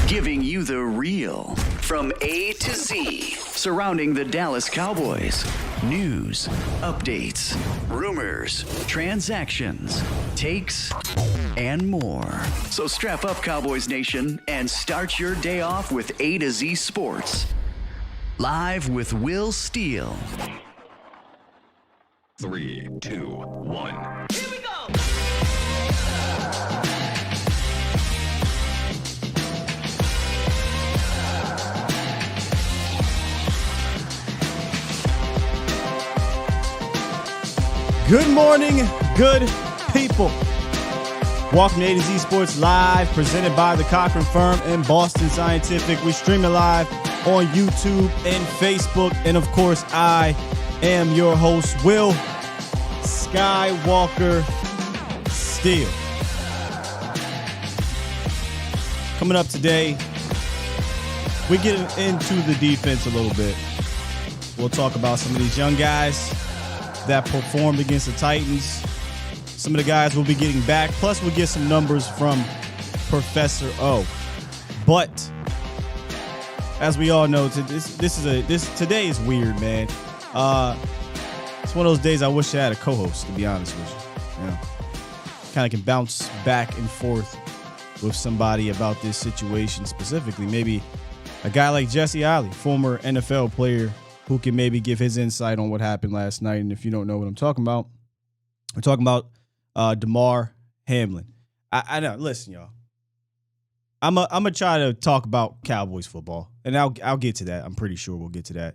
Giving you the real from A to Z surrounding the Dallas Cowboys. News, updates, rumors, transactions, takes, and more. So strap up, Cowboys Nation, and start your day off with A to Z Sports. Live with Will Steele. 3, 2, 1. Here we go! Good morning, good people. Welcome to A to Z Sports Live, presented by the Cochran Firm and Boston Scientific. We stream it live on YouTube and Facebook. And of course, I am your host, Will Skywalker Steele. Coming up today, we get into the defense a little bit. We'll talk about some of these young guys that performed against the Titans. Some of the guys will be getting back. Plus, we'll get some numbers from Professor O. But as we all know, today is weird, man. It's one of those days I wish I had a co-host, to be honest with you. You know, kind of can bounce back and forth with somebody about this situation specifically. Maybe a guy like Jesse Ollie, former NFL player, who can maybe give his insight on what happened last night. And if you don't know what I'm talking about, we're talking about Damar Hamlin. I know. Listen, y'all. I'm gonna try to talk about Cowboys football, and I'll get to that. I'm pretty sure we'll get to that.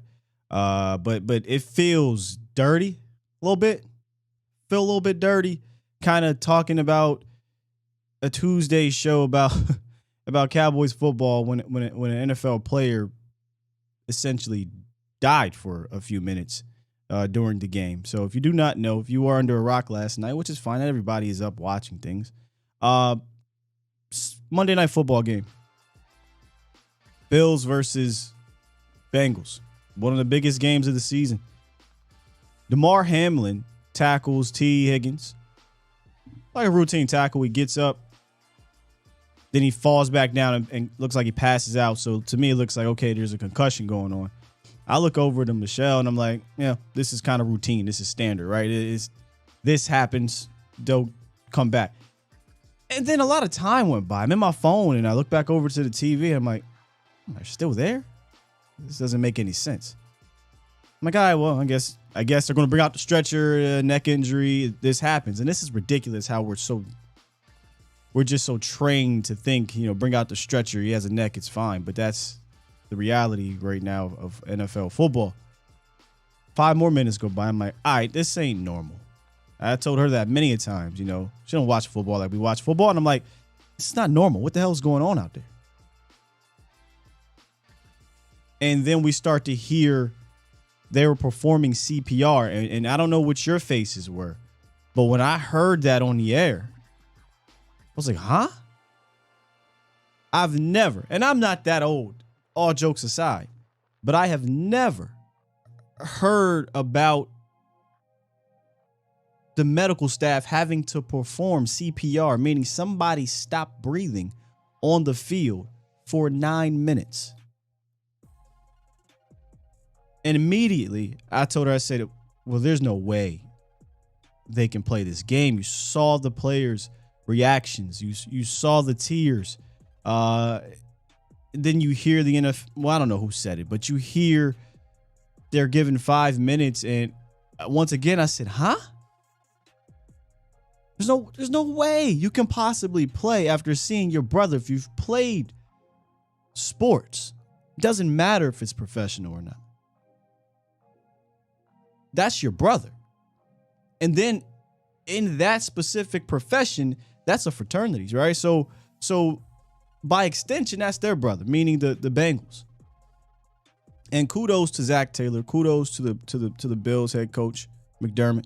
But it feels dirty a little bit. Feel a little bit dirty, kind of talking about a Tuesday show about Cowboys football when an NFL player essentially died for a few minutes during the game. So if you do not know, if you were under a rock last night, which is fine, not everybody is up watching things. Monday Night Football game. Bills versus Bengals. One of the biggest games of the season. Damar Hamlin tackles T. Higgins. Like a routine tackle. He gets up. Then he falls back down and looks like he passes out. So to me, it looks like, okay, there's a concussion going on. I look over to Michelle and I'm like, yeah, this is kind of routine. This is standard, right? This happens. They'll come back. And then a lot of time went by. I'm in my phone and I look back over to the TV and I'm like, they're still there? This doesn't make any sense. I'm like, all right, well, I guess they're going to bring out the stretcher, neck injury. This happens. And this is ridiculous how we're just so trained to think, bring out the stretcher. He has a neck. It's fine. But that's the reality right now of NFL football. 5 more minutes go by. I'm like, all right, this ain't normal. I told her that many a times, she don't watch football like we watch football. And I'm like, it's not normal. What the hell is going on out there? And then we start to hear they were performing CPR. And I don't know what your faces were, but when I heard that on the air, I was like, huh? I've never, and I'm not that old, all jokes aside, but I have never heard about the medical staff having to perform CPR, meaning somebody stopped breathing on the field for 9 minutes. And immediately I told her, I said, well, there's no way they can play this game. You saw the players' reactions. You saw the tears. Then you hear the NFL. Well, I don't know who said it, but you hear they're given 5 minutes. And once again, I said, huh? There's no way you can possibly play after seeing your brother. If you've played sports, it doesn't matter if it's professional or not. That's your brother. And then in that specific profession, that's a fraternity, right? So by extension, that's their brother, meaning the Bengals. And kudos to Zach Taylor. Kudos to the Bills head coach McDermott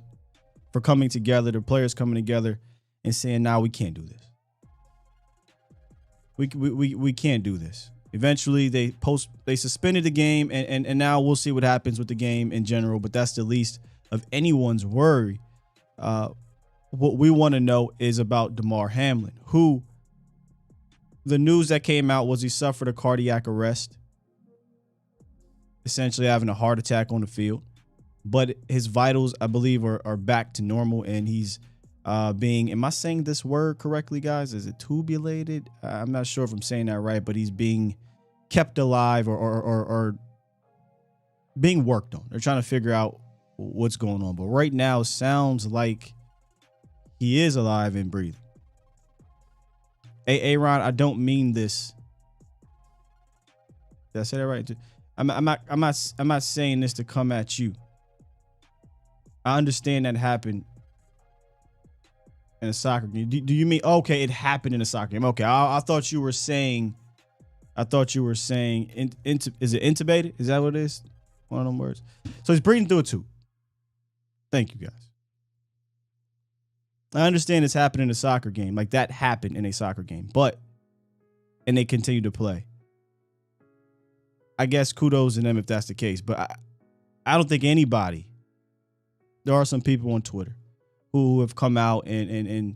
for coming together, the players coming together and saying, "Nah, we can't do this. We can't do this." Eventually, they suspended the game, and now we'll see what happens with the game in general. But that's the least of anyone's worry. What we want to know is about Damar Hamlin, who the news that came out was he suffered a cardiac arrest, essentially having a heart attack on the field. But his vitals, I believe, are back to normal, and he's being, am I saying this word correctly, guys? Is it tubulated? I'm not sure if I'm saying that right, but he's being kept alive or being worked on. They're trying to figure out what's going on. But right now, sounds like he is alive and breathing. Hey, Aaron, I don't mean this. Did I say that right? I'm not saying this to come at you. I understand that happened in a soccer game. Do you mean, okay, it happened in a soccer game? Okay, I thought you were saying, is it intubated? Is that what it is? One of them words. So he's breathing through a tube. Thank you, guys. I understand it's happened in a soccer game. Like, that happened in a soccer game. And they continue to play. I guess kudos to them if that's the case. But I don't think anybody, there are some people on Twitter who have come out and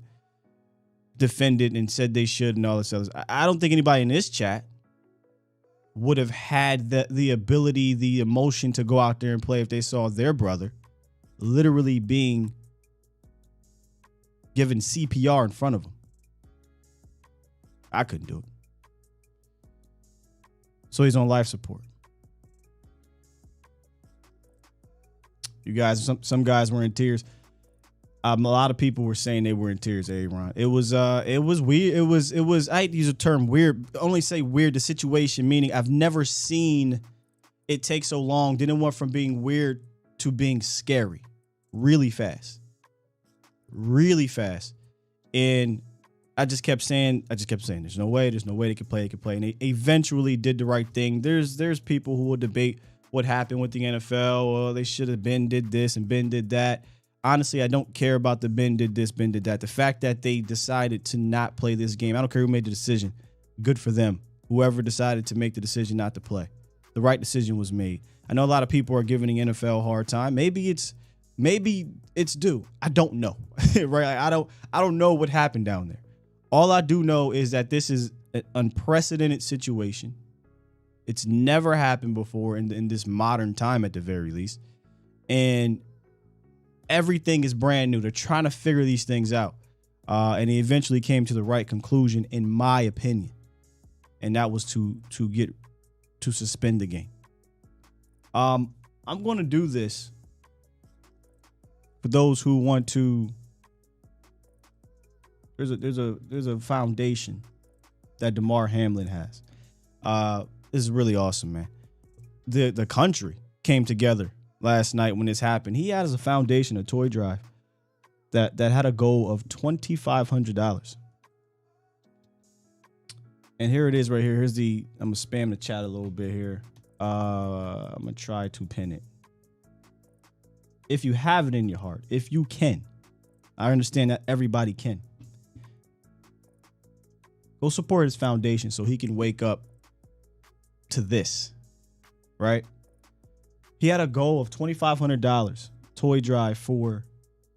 defended and said they should and all this other. I don't think anybody in this chat would have had the ability, the emotion to go out there and play if they saw their brother literally being given CPR in front of them. I couldn't do it. So he's on life support. You guys, some guys were in tears. A lot of people were saying they were in tears, Aaron. It was weird. It was, I hate to use a term weird, only say weird, the situation, meaning I've never seen it take so long. Didn't went from being weird to being scary really fast. And I just kept saying, there's no way they could play. And they eventually did the right thing. There's people who will debate what happened with the NFL. Or they should have been did this and been did that. Honestly, I don't care about the Ben did this, Ben did that. The fact that they decided to not play this game, I don't care who made the decision. Good for them. Whoever decided to make the decision not to play. The right decision was made. I know a lot of people are giving the NFL a hard time. Maybe it's due. I don't know. Right? I don't know what happened down there. All I do know is that this is an unprecedented situation. It's never happened before in this modern time, at the very least. And everything is brand new. They're trying to figure these things out. And he eventually came to the right conclusion, in my opinion. And that was to suspend the game. I'm going to do this for those who want to. There's a foundation that Damar Hamlin has. This is really awesome, man. The country came together last night when this happened. He had as a foundation a toy drive that had a goal of $2,500. And here it is right here. I'm going to spam the chat a little bit here. I'm going to try to pin it. If you have it in your heart, if you can, I understand that everybody can. Go support his foundation so he can wake up to this, right? He had a goal of $2,500 toy drive for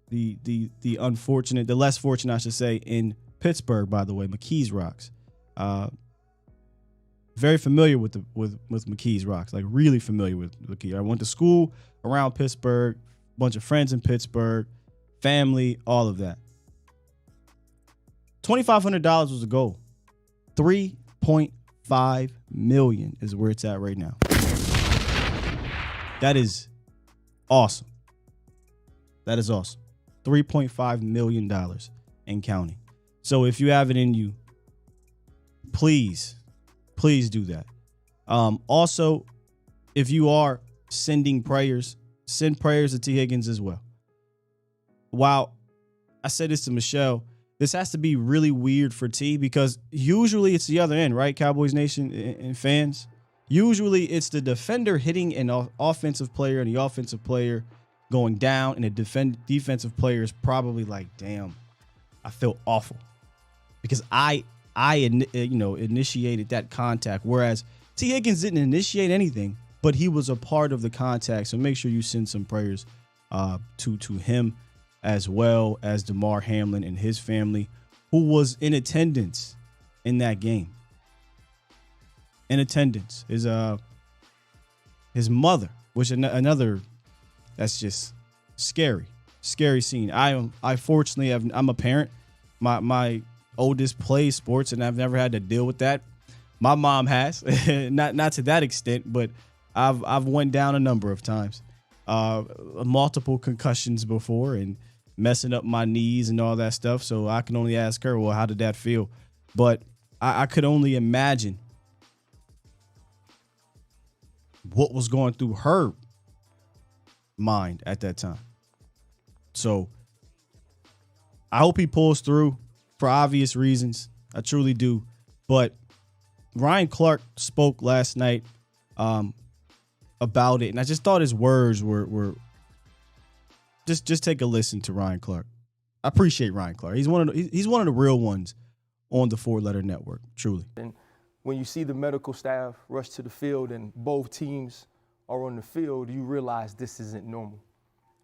the less fortunate, I should say, in Pittsburgh, by the way, McKees Rocks. Very familiar with McKees Rocks, like really familiar with McKees. I went to school around Pittsburgh, bunch of friends in Pittsburgh, family, all of that. $2,500 was the goal. $3.5 million is where it's at right now. That is awesome. That is awesome. $3.5 million and counting. So if you have it in you, please do that. Also, if you are sending prayers, send prayers to T. Higgins as well. While I said this to Michelle, this has to be really weird for T, because usually it's the other end, right? Cowboys Nation and fans. Usually it's the defender hitting an offensive player and the offensive player going down, and the defensive player is probably like, damn, I feel awful because I initiated that contact. Whereas T. Higgins didn't initiate anything, but he was a part of the contact. So make sure you send some prayers to him, as well as Damar Hamlin and his family, who was in attendance in that game. in attendance. His mother, which another, that's just scary scene. I fortunately I'm a parent. My oldest plays sports, and I've never had to deal with that. My mom has, not to that extent, but I've went down a number of times, multiple concussions before, and messing up my knees and all that stuff. So I can only ask her, well, how did that feel? But I could only imagine what was going through her mind at that time. So I hope he pulls through for obvious reasons. I truly do. But Ryan Clark spoke last night about it, and I just thought his words were just take a listen to Ryan Clark. I appreciate Ryan Clark. He's one of the real ones on the 4-Letter Network, truly. And when you see the medical staff rush to the field and both teams are on the field, you realize this isn't normal.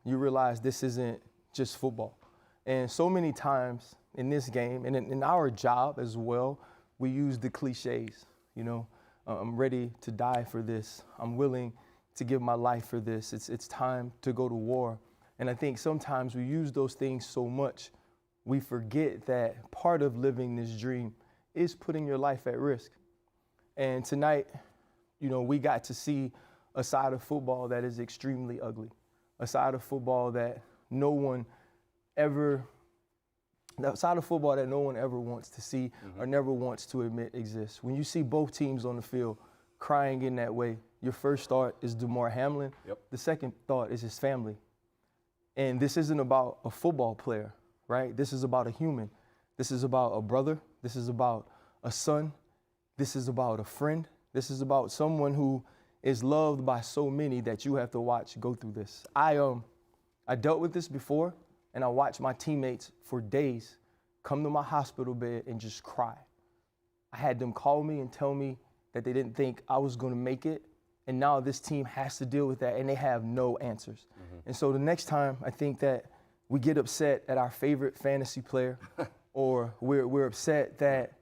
You realize this isn't just football. And so many times in this game and in our job as well, we use the cliches, you know. I'm ready to die for this. I'm willing to give my life for this. It's time to go to war. And I think sometimes we use those things so much, we forget that part of living this dream is putting your life at risk. And tonight, you know, we got to see a side of football that is extremely ugly, a side of football that no one ever wants to see or never wants to admit exists. When you see both teams on the field crying in that way, your first thought is Damar Hamlin. Yep. The second thought is his family. And this isn't about a football player, right? This is about a human. This is about a brother. This is about a son. This is about a friend. This is about someone who is loved by so many that you have to watch go through this. I dealt with this before, and I watched my teammates for days come to my hospital bed and just cry. I had them call me and tell me that they didn't think I was going to make it, and now this team has to deal with that, and they have no answers. And so the next time I think that we get upset at our favorite fantasy player or we're upset that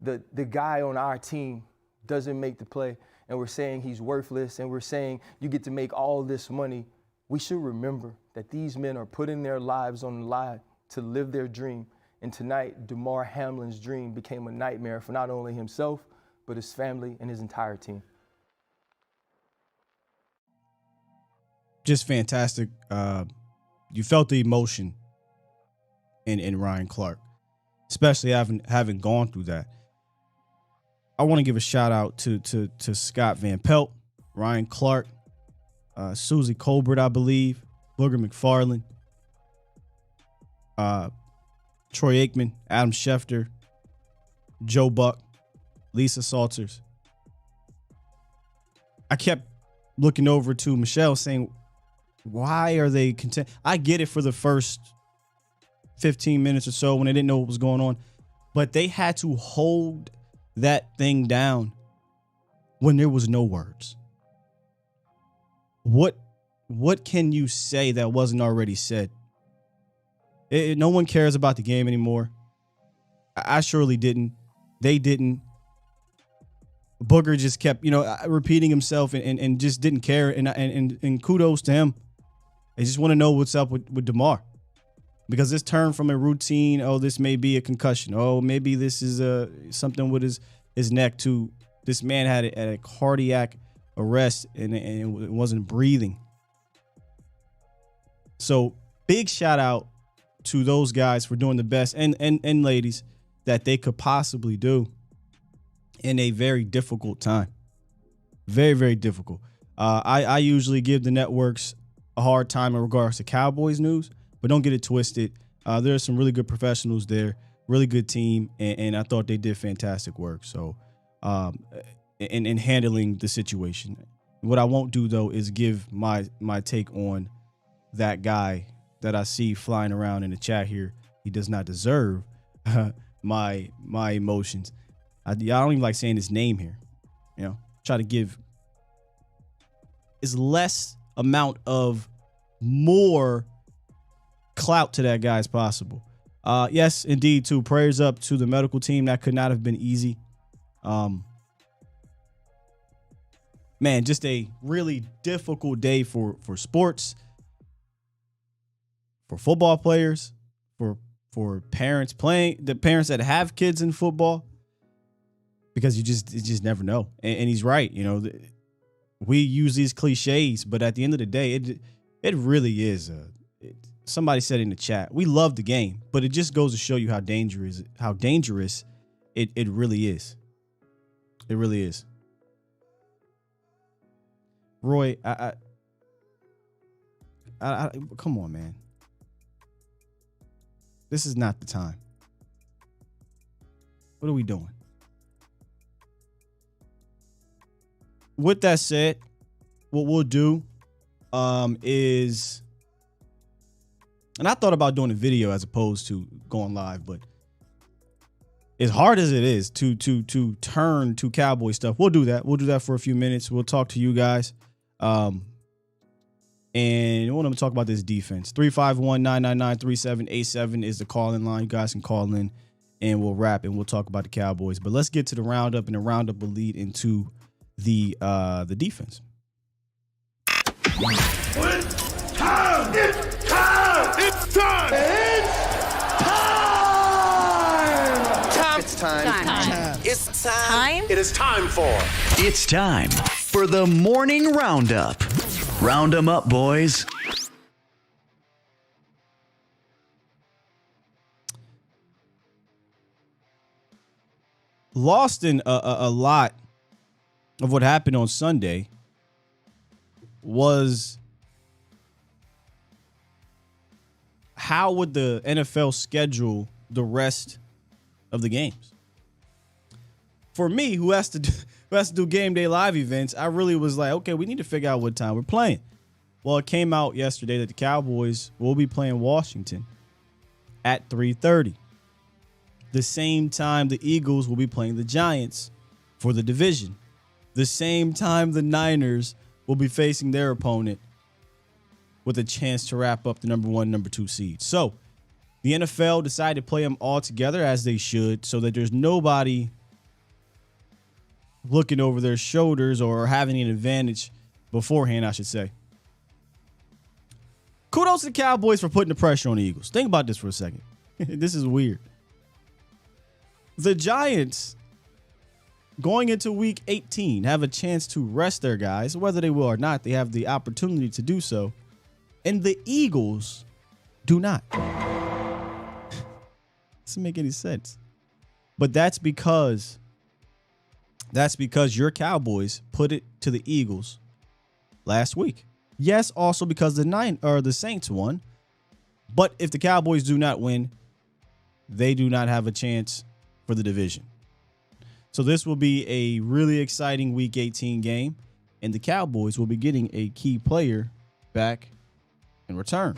the guy on our team doesn't make the play, and we're saying he's worthless, and we're saying you get to make all this money, we should remember that these men are putting their lives on the line to live their dream. And tonight, Damar Hamlin's dream became a nightmare for not only himself, but his family and his entire team. Just fantastic. You felt the emotion in Ryan Clark, especially having gone through that. I want to give a shout out to Scott Van Pelt, Ryan Clark, Susie Colbert, I believe, Booger McFarland, Troy Aikman, Adam Schefter, Joe Buck, Lisa Salters. I kept looking over to Michelle saying, why are they content? I get it for the first 15 minutes or so when they didn't know what was going on, but they had to hold that thing down when there was no words. What can you say that wasn't already said? No one cares about the game anymore. I surely didn't. They didn't. Booger just kept, repeating himself and just didn't care. And kudos to him. I just want to know what's up with Damar, because this turned from a routine. Oh, this may be a concussion. Oh, maybe this is something with his neck. To this man had a cardiac arrest and it wasn't breathing. So big shout out to those guys for doing the best and ladies that they could possibly do in a very difficult time. Very, very difficult. I usually give the networks a hard time in regards to Cowboys news, but don't get it twisted. There are some really good professionals there, really good team, and I thought they did fantastic work. So in handling the situation. What I won't do, though, is give my take on that guy that I see flying around in the chat here. He does not deserve my emotions. I don't even like saying his name here. Try to give as less amount of more clout to that guy as possible. Yes, indeed, too. Prayers up to the medical team. That could not have been easy. man, just a really difficult day for sports, for football players, for parents the parents that have kids in football, because you just never know. And he's right. You know, we use these cliches, but at the end of the day, it really is. Somebody said in the chat, we love the game, but it just goes to show you how dangerous it really is. It really is. Roy, I come on, man. This is not the time. What are we doing? With that said, what we'll do is, and I thought about doing a video as opposed to going live, but as hard as it is to turn to Cowboy stuff, we'll do that. We'll do that for a few minutes. We'll talk to you guys. And we want to talk about this defense. 351-999-3787 is the call-in line. You guys can call in, and we'll wrap, and we'll talk about the Cowboys. But let's get to the roundup, and the roundup will lead into the defense. It's time! It's time! It's time! It's time. It's time. It is time for. It's time for the morning roundup. Round 'em up, boys. Lost in a lot of what happened on Sunday was how would the NFL schedule the rest of the games? For me, who has to do game day live events, I really was like, okay, we need to figure out what time we're playing. Well, it came out yesterday that the Cowboys will be playing Washington at 3:30. The same time the Eagles will be playing the Giants for the division. The same time the Niners will be facing their opponent with a chance to wrap up the number 1, number 2 seed. So the NFL decided to play them all together, as they should, so that there's nobody looking over their shoulders or having an advantage beforehand, I should say. Kudos to the Cowboys for putting the pressure on the Eagles. Think about this for a second. This is weird. The Giants, going into week 18, have a chance to rest their guys. Whether they will or not, they have the opportunity to do so. And the Eagles do not. Doesn't make any sense. But that's because your Cowboys put it to the Eagles last week. Yes, also because the Saints won. But if the Cowboys do not win, they do not have a chance for the division. So this will be a really exciting week 18 game, and the Cowboys will be getting a key player back in return.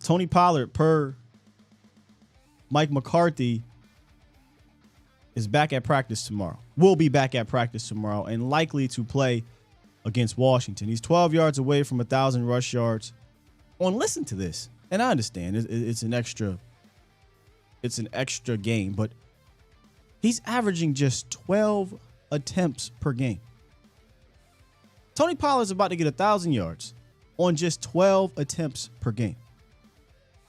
Tony Pollard, per Mike McCarthy, is back at practice tomorrow. Will be back at practice tomorrow and likely to play against Washington. He's 12 yards away from 1,000 rush yards. Listen to this, and I understand it's an extra game, but he's averaging just 12 attempts per game. Tony Pollard's about to get 1,000 yards on just 12 attempts per game.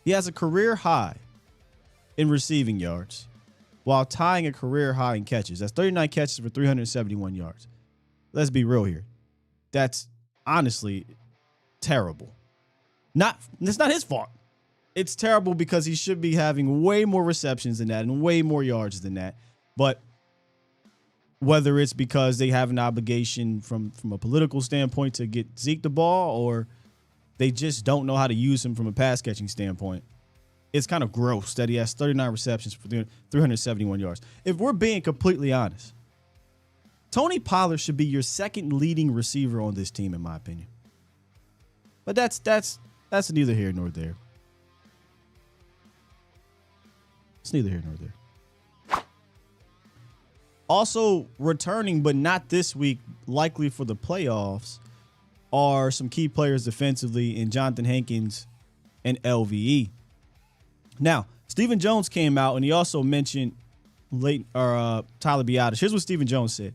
He has a career high in receiving yards while tying a career high in catches. That's 39 catches for 371 yards. Let's be real here. That's honestly terrible. It's not his fault. It's terrible because he should be having way more receptions than that and way more yards than that. But whether it's because they have an obligation from a political standpoint to get Zeke the ball, or they just don't know how to use him from a pass catching standpoint, it's kind of gross that he has 39 receptions for 371 yards. If we're being completely honest, Tony Pollard should be your second leading receiver on this team, in my opinion. But that's neither here nor there. It's neither here nor there. Also returning, but not this week, likely for the playoffs, are some key players defensively in Jonathan Hankins and LVE. Now, Stephen Jones came out and he also mentioned Tyler Biadasz. Here's what Stephen Jones said.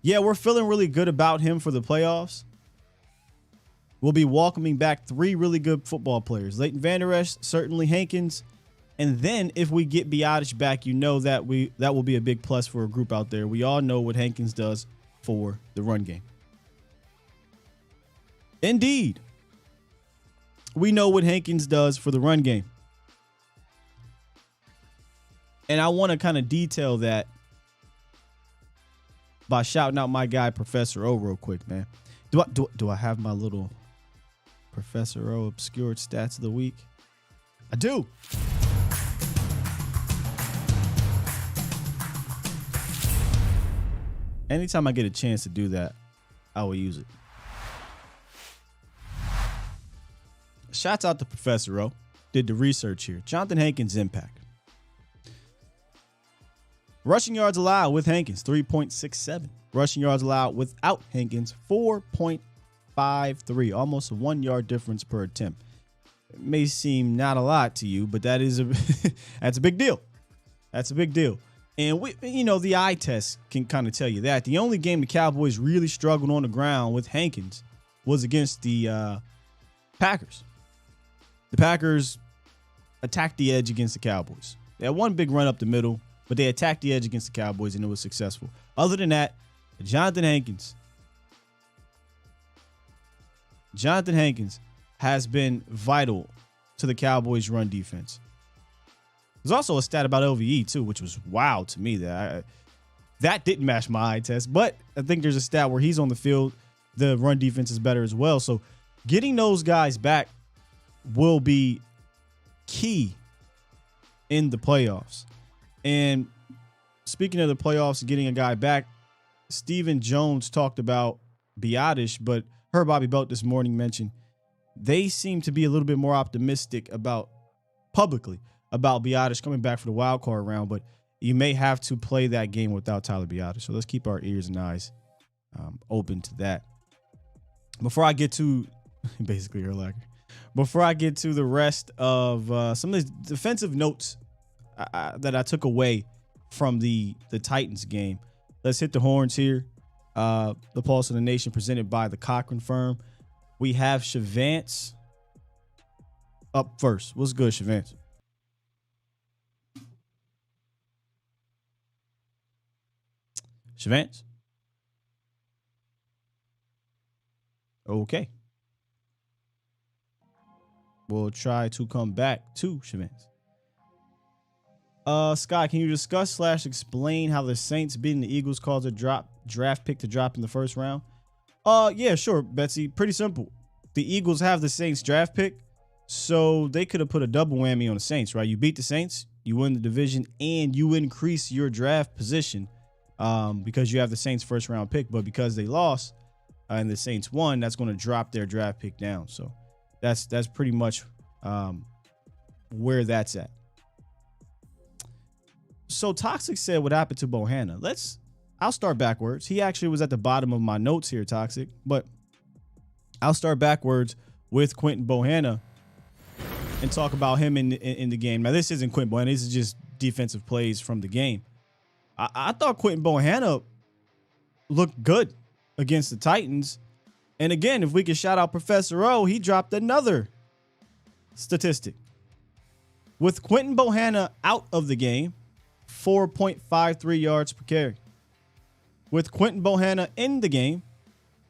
Yeah, we're feeling really good about him for the playoffs. We'll be welcoming back 3 really good football players. Leighton Vander Esch, certainly Hankins. And then if we get Biotish back, you know that will be a big plus for a group out there. We all know what Hankins does for the run game. Indeed. We know what Hankins does for the run game. And I want to kind of detail that by shouting out my guy, Professor O, real quick, man. Do I have my little Professor O obscured stats of the week? I do. Anytime I get a chance to do that, I will use it. Shouts out to Professor O. Did the research here. Jonathan Hankins' impact. Rushing yards allowed with Hankins, 3.67. Rushing yards allowed without Hankins, 4.53. Almost a 1 yard difference per attempt. It may seem not a lot to you, but that is that's a big deal. That's a big deal. And the eye test can kind of tell you that. The only game the Cowboys really struggled on the ground with Hankins was against the Packers. The Packers attacked the edge against the Cowboys. They had one big run up the middle, but they attacked the edge against the Cowboys, and it was successful. Other than that, Jonathan Hankins has been vital to the Cowboys' run defense. There's also a stat about LVE, too, which was wild to me. That didn't match my eye test, but I think there's a stat where he's on the field. The run defense is better as well. So getting those guys back will be key in the playoffs. And speaking of the playoffs and getting a guy back, Stephen Jones talked about Biotish, but heard Bobby Belt this morning mention they seem to be a little bit more optimistic publicly about Biotish coming back for the wild card round, but you may have to play that game without Tyler Biotish. So let's keep our ears and eyes open to that. Before I get to basically before I get to the rest of some of the defensive notes that I took away from the Titans game, let's hit the horns here. The Pulse of the Nation presented by the Cochran Firm. We have Shavance up first. What's good, Shavance? Shavance? Okay. We'll try to come back to Shavance. Scott, can you discuss / explain how the Saints beating the Eagles caused a draft pick to drop in the first round? Yeah, sure, Betsy. Pretty simple. The Eagles have the Saints draft pick, so they could have put a double whammy on the Saints, right? You beat the Saints, you win the division, and you increase your draft position because you have the Saints first round pick. But because they lost and the Saints won, that's going to drop their draft pick down. So that's pretty much where that's at. So Toxic said what happened to Bohanna. I'll start backwards. He actually was at the bottom of my notes here, Toxic, but I'll start backwards with Quentin Bohanna and talk about him in the game. Now, this isn't Quentin Bohanna. This is just defensive plays from the game. I thought Quentin Bohanna looked good against the Titans. And again, if we could shout out Professor O, he dropped another statistic. With Quentin Bohanna out of the game, 4.53 yards per carry. With Quentin Bohanna in the game,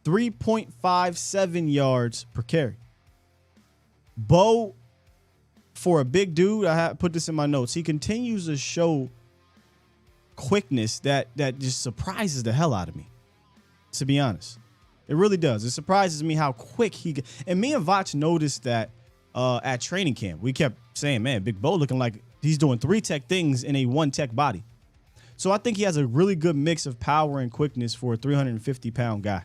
3.57 yards per carry. Bo, for a big dude, I put this in my notes, he continues to show quickness that just surprises the hell out of me, to be honest. It really does. It surprises me how quick he – and me and Vach noticed that at training camp. We kept saying, man, Big Bo looking like he's doing 3-tech things in a 1-tech body. So I think he has a really good mix of power and quickness for a 350-pound guy.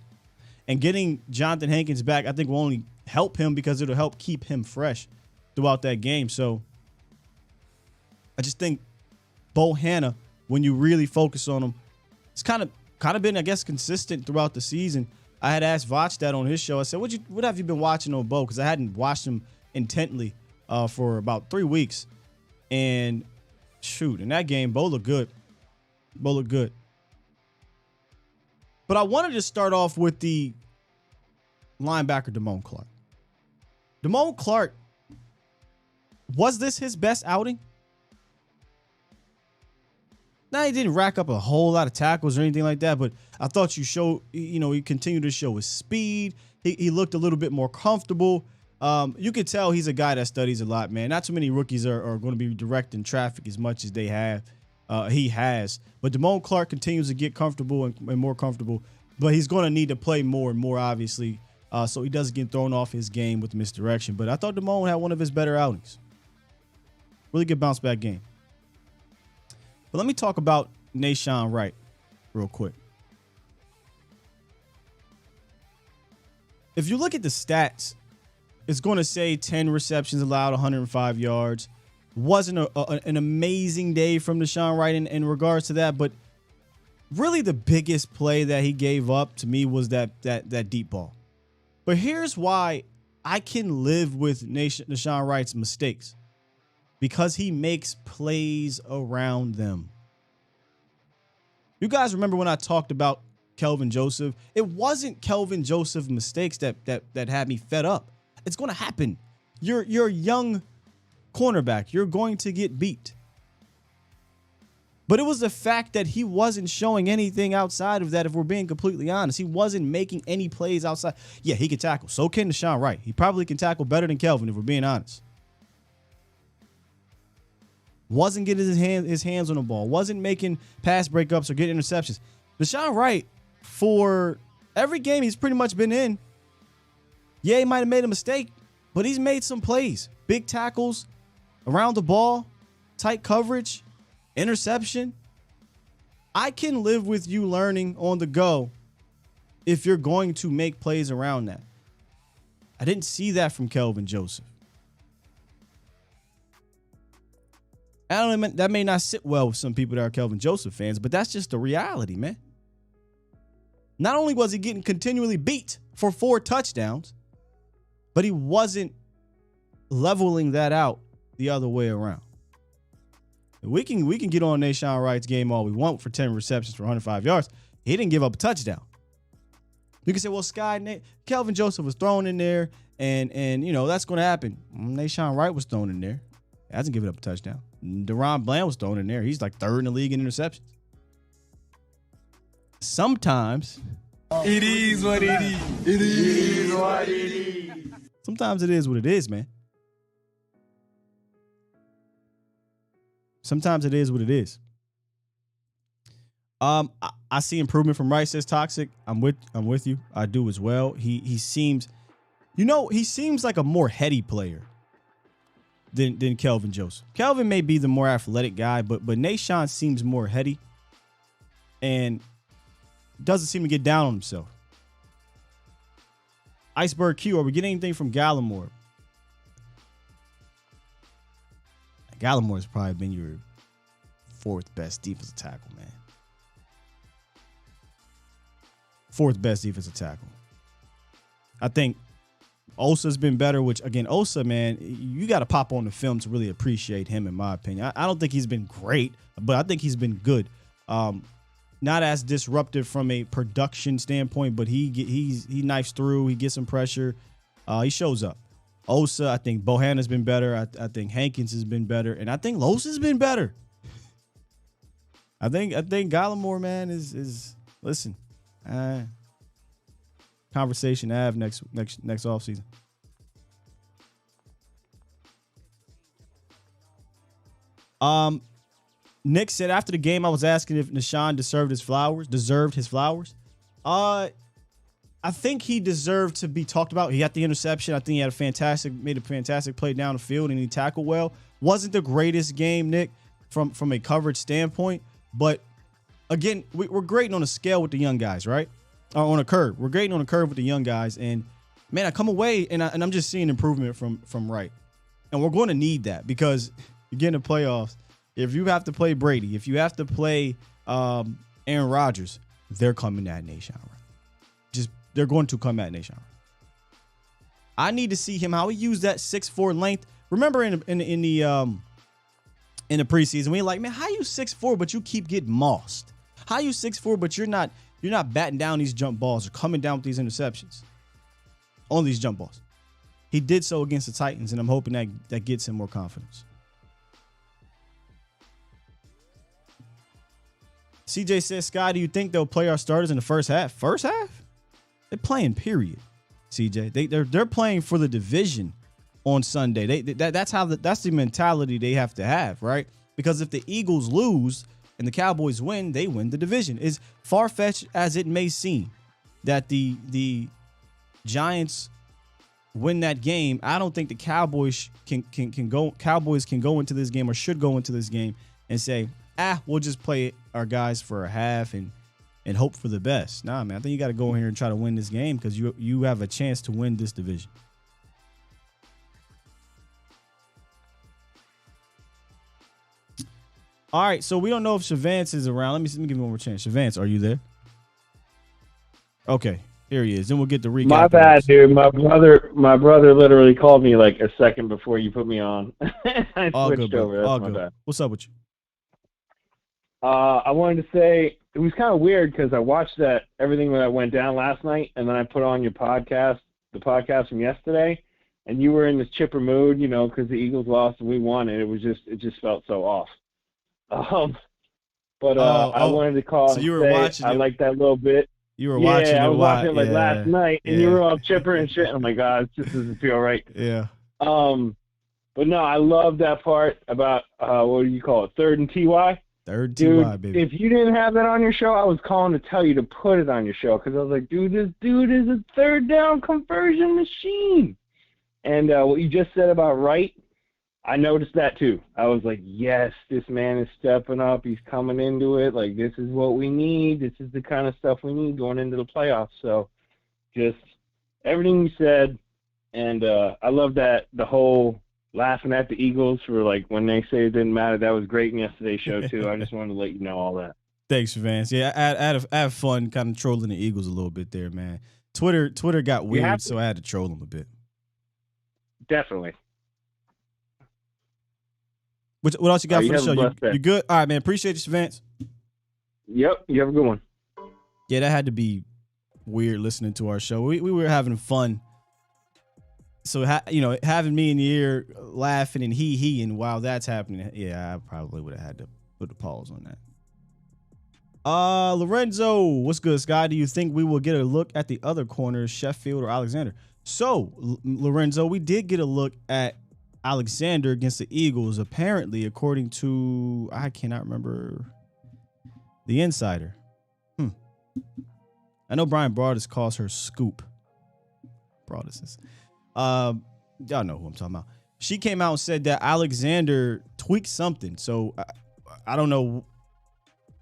And getting Jonathan Hankins back, I think, will only help him because it'll help keep him fresh throughout that game. So I just think Bohanna, when you really focus on him, it's kind of been, I guess, consistent throughout the season. I had asked Vach that on his show. I said, what have you been watching on Bo? Because I hadn't watched him intently for about 3 weeks. And shoot, in that game, Bo looked good. But I wanted to start off with the linebacker, Damar Clark. Damar Clark, was this his best outing? Now, he didn't rack up a whole lot of tackles or anything like that, but I thought he continued to show his speed. He looked a little bit more comfortable. You could tell he's a guy that studies a lot, man. Not too many rookies are going to be directing traffic as much as they have. He has. But Damar Clark continues to get comfortable and more comfortable, but he's going to need to play more and more, obviously, so he doesn't get thrown off his game with misdirection. But I thought Damar had one of his better outings. Really good bounce back game. But let me talk about Nahshon Wright real quick. If you look at the stats, it's going to say 10 receptions allowed, 105 yards. Wasn't an amazing day from Nahshon Wright in regards to that, but really the biggest play that he gave up to me was that deep ball. But here's why I can live with Nahshon Wright's mistakes. Because he makes plays around them. You guys remember when I talked about Kelvin Joseph? It wasn't Kelvin Joseph's mistakes that had me fed up. It's going to happen. You're a young cornerback. You're going to get beat. But it was the fact that he wasn't showing anything outside of that, if we're being completely honest. He wasn't making any plays outside. Yeah, he can tackle. So can Nahshon Wright. He probably can tackle better than Kelvin, if we're being honest. Wasn't getting his hands on the ball. Wasn't making pass breakups or getting interceptions. Nahshon Wright, for every game he's pretty much been in, yeah, he might have made a mistake, but he's made some plays. Big tackles, around the ball, tight coverage, interception. I can live with you learning on the go if you're going to make plays around that. I didn't see that from Kelvin Joseph. That may not sit well with some people that are Kelvin Joseph fans, but that's just the reality, man. Not only was he getting continually beat for 4 touchdowns, but he wasn't leveling that out the other way around. We can get on Nahshon Wright's game all we want for 10 receptions for 105 yards. He didn't give up a touchdown. You can say, well, Kelvin Joseph was thrown in there, and that's going to happen. Nahshon Wright was thrown in there. He hasn't given up a touchdown. Deron Bland was thrown in there. He's like 3rd in the league in interceptions. Sometimes it is what it is. It is what it is. Sometimes it is what it is, man. Sometimes it is what it is. I see improvement from Wright, says Toxic. I'm with you. I do as well. He seems like a more heady player than Kelvin Joseph. Kelvin may be the more athletic guy, but Nahshon seems more heady and doesn't seem to get down on himself. Iceberg Q, are we getting anything from Gallimore? Gallimore's probably been your 4th best defensive tackle, man. 4th best defensive tackle. I think Osa's been better, which, again, Osa, man, you got to pop on the film to really appreciate him, in my opinion. I don't think he's been great, but I think he's been good. Not as disruptive from a production standpoint, but he knifes through. He gets some pressure. He shows up. Osa, I think Bohannon's been better. I think Hankins has been better, and I think Los has been better. I think Gallimore, man, is listen. Conversation to have next offseason. Nick said after the game, I was asking if Nahshon deserved his flowers. I think he deserved to be talked about. He got the interception. I think he made a fantastic play down the field, and he tackled well. Wasn't the greatest game, Nick, from a coverage standpoint, but again, we're grading on a scale with the young guys, right? Or on a curve. We're grading on a curve with the young guys, and man, I come away and I'm just seeing improvement from Wright, and we're going to need that because you get in the playoffs. If you have to play Brady, if you have to play Aaron Rodgers, they're coming at Nahshon Wright. They're going to come at Nahshon Wright. I need to see him how he used that 6'4" length. Remember in the preseason, we were like, man, how you 6'4" but you keep getting mossed? How you 6'4" but you're You're not batting down these jump balls or coming down with these interceptions on these jump balls. He did so against the Titans, and I'm hoping that gets him more confidence. CJ says, Sky, do you think they'll play our starters in the first half? First half? They're playing, period. CJ, they're playing for the division on Sunday. That's the mentality they have to have, right? Because if the Eagles lose and the Cowboys win, they win the division. As far-fetched as it may seem that the Giants win that game, I don't think the Cowboys can go into this game or should go into this game and say, we'll just play our guys for a half and hope for the best. Nah, man, I think you got to go in here and try to win this game because you have a chance to win this division. All right, so we don't know if Shavance is around. Let me give him one more chance. Shavance, are you there? Okay, here he is. Then we'll get the recap. My bad, dude. My brother literally called me like a second before you put me on. I switched over. That's my bad. What's up with you? I wanted to say it was kind of weird because I watched everything that went down last night, and then I put on your podcast, the podcast from yesterday, and you were in this chipper mood, because the Eagles lost and we won, and it just felt so off. I wanted to call. So you were watching. I like that little bit. You were watching. Yeah, I was watching it last night, and you were all chipper and shit. Oh my God, it just doesn't feel right. Yeah. But no, I love that part about what do you call it? Third and TY. Third dude, TY, baby. If you didn't have that on your show, I was calling to tell you to put it on your show because I was like, dude, this dude is a third down conversion machine. And what you just said about Wright, I noticed that too. I was like, yes, this man is stepping up. He's coming into it. Like, this is what we need. This is the kind of stuff we need going into the playoffs. So just everything you said. And I love that the whole laughing at the Eagles for like when they say it didn't matter. That was great in yesterday's show too. I just wanted to let you know all that. Thanks, Vance. Yeah, I have fun kind of trolling the Eagles a little bit there, man. Twitter got weird, so I had to troll them a bit. Definitely. What else you got for the show? You good? All right, man. Appreciate you, Vance. Yep. You have a good one. Yeah, that had to be weird listening to our show. We were having fun. So, having me in the ear laughing and and while that's happening, yeah, I probably would have had to put a pause on that. Lorenzo, what's good, Sky? Do you think we will get a look at the other corners, Sheffield or Alexander? So, Lorenzo, we did get a look at Alexander against the Eagles, apparently, according to, I cannot remember, the Insider. I know Brian Broaddus calls her Scoop. Broaddus. Y'all know who I'm talking about. She came out and said that Alexander tweaked something. So I don't know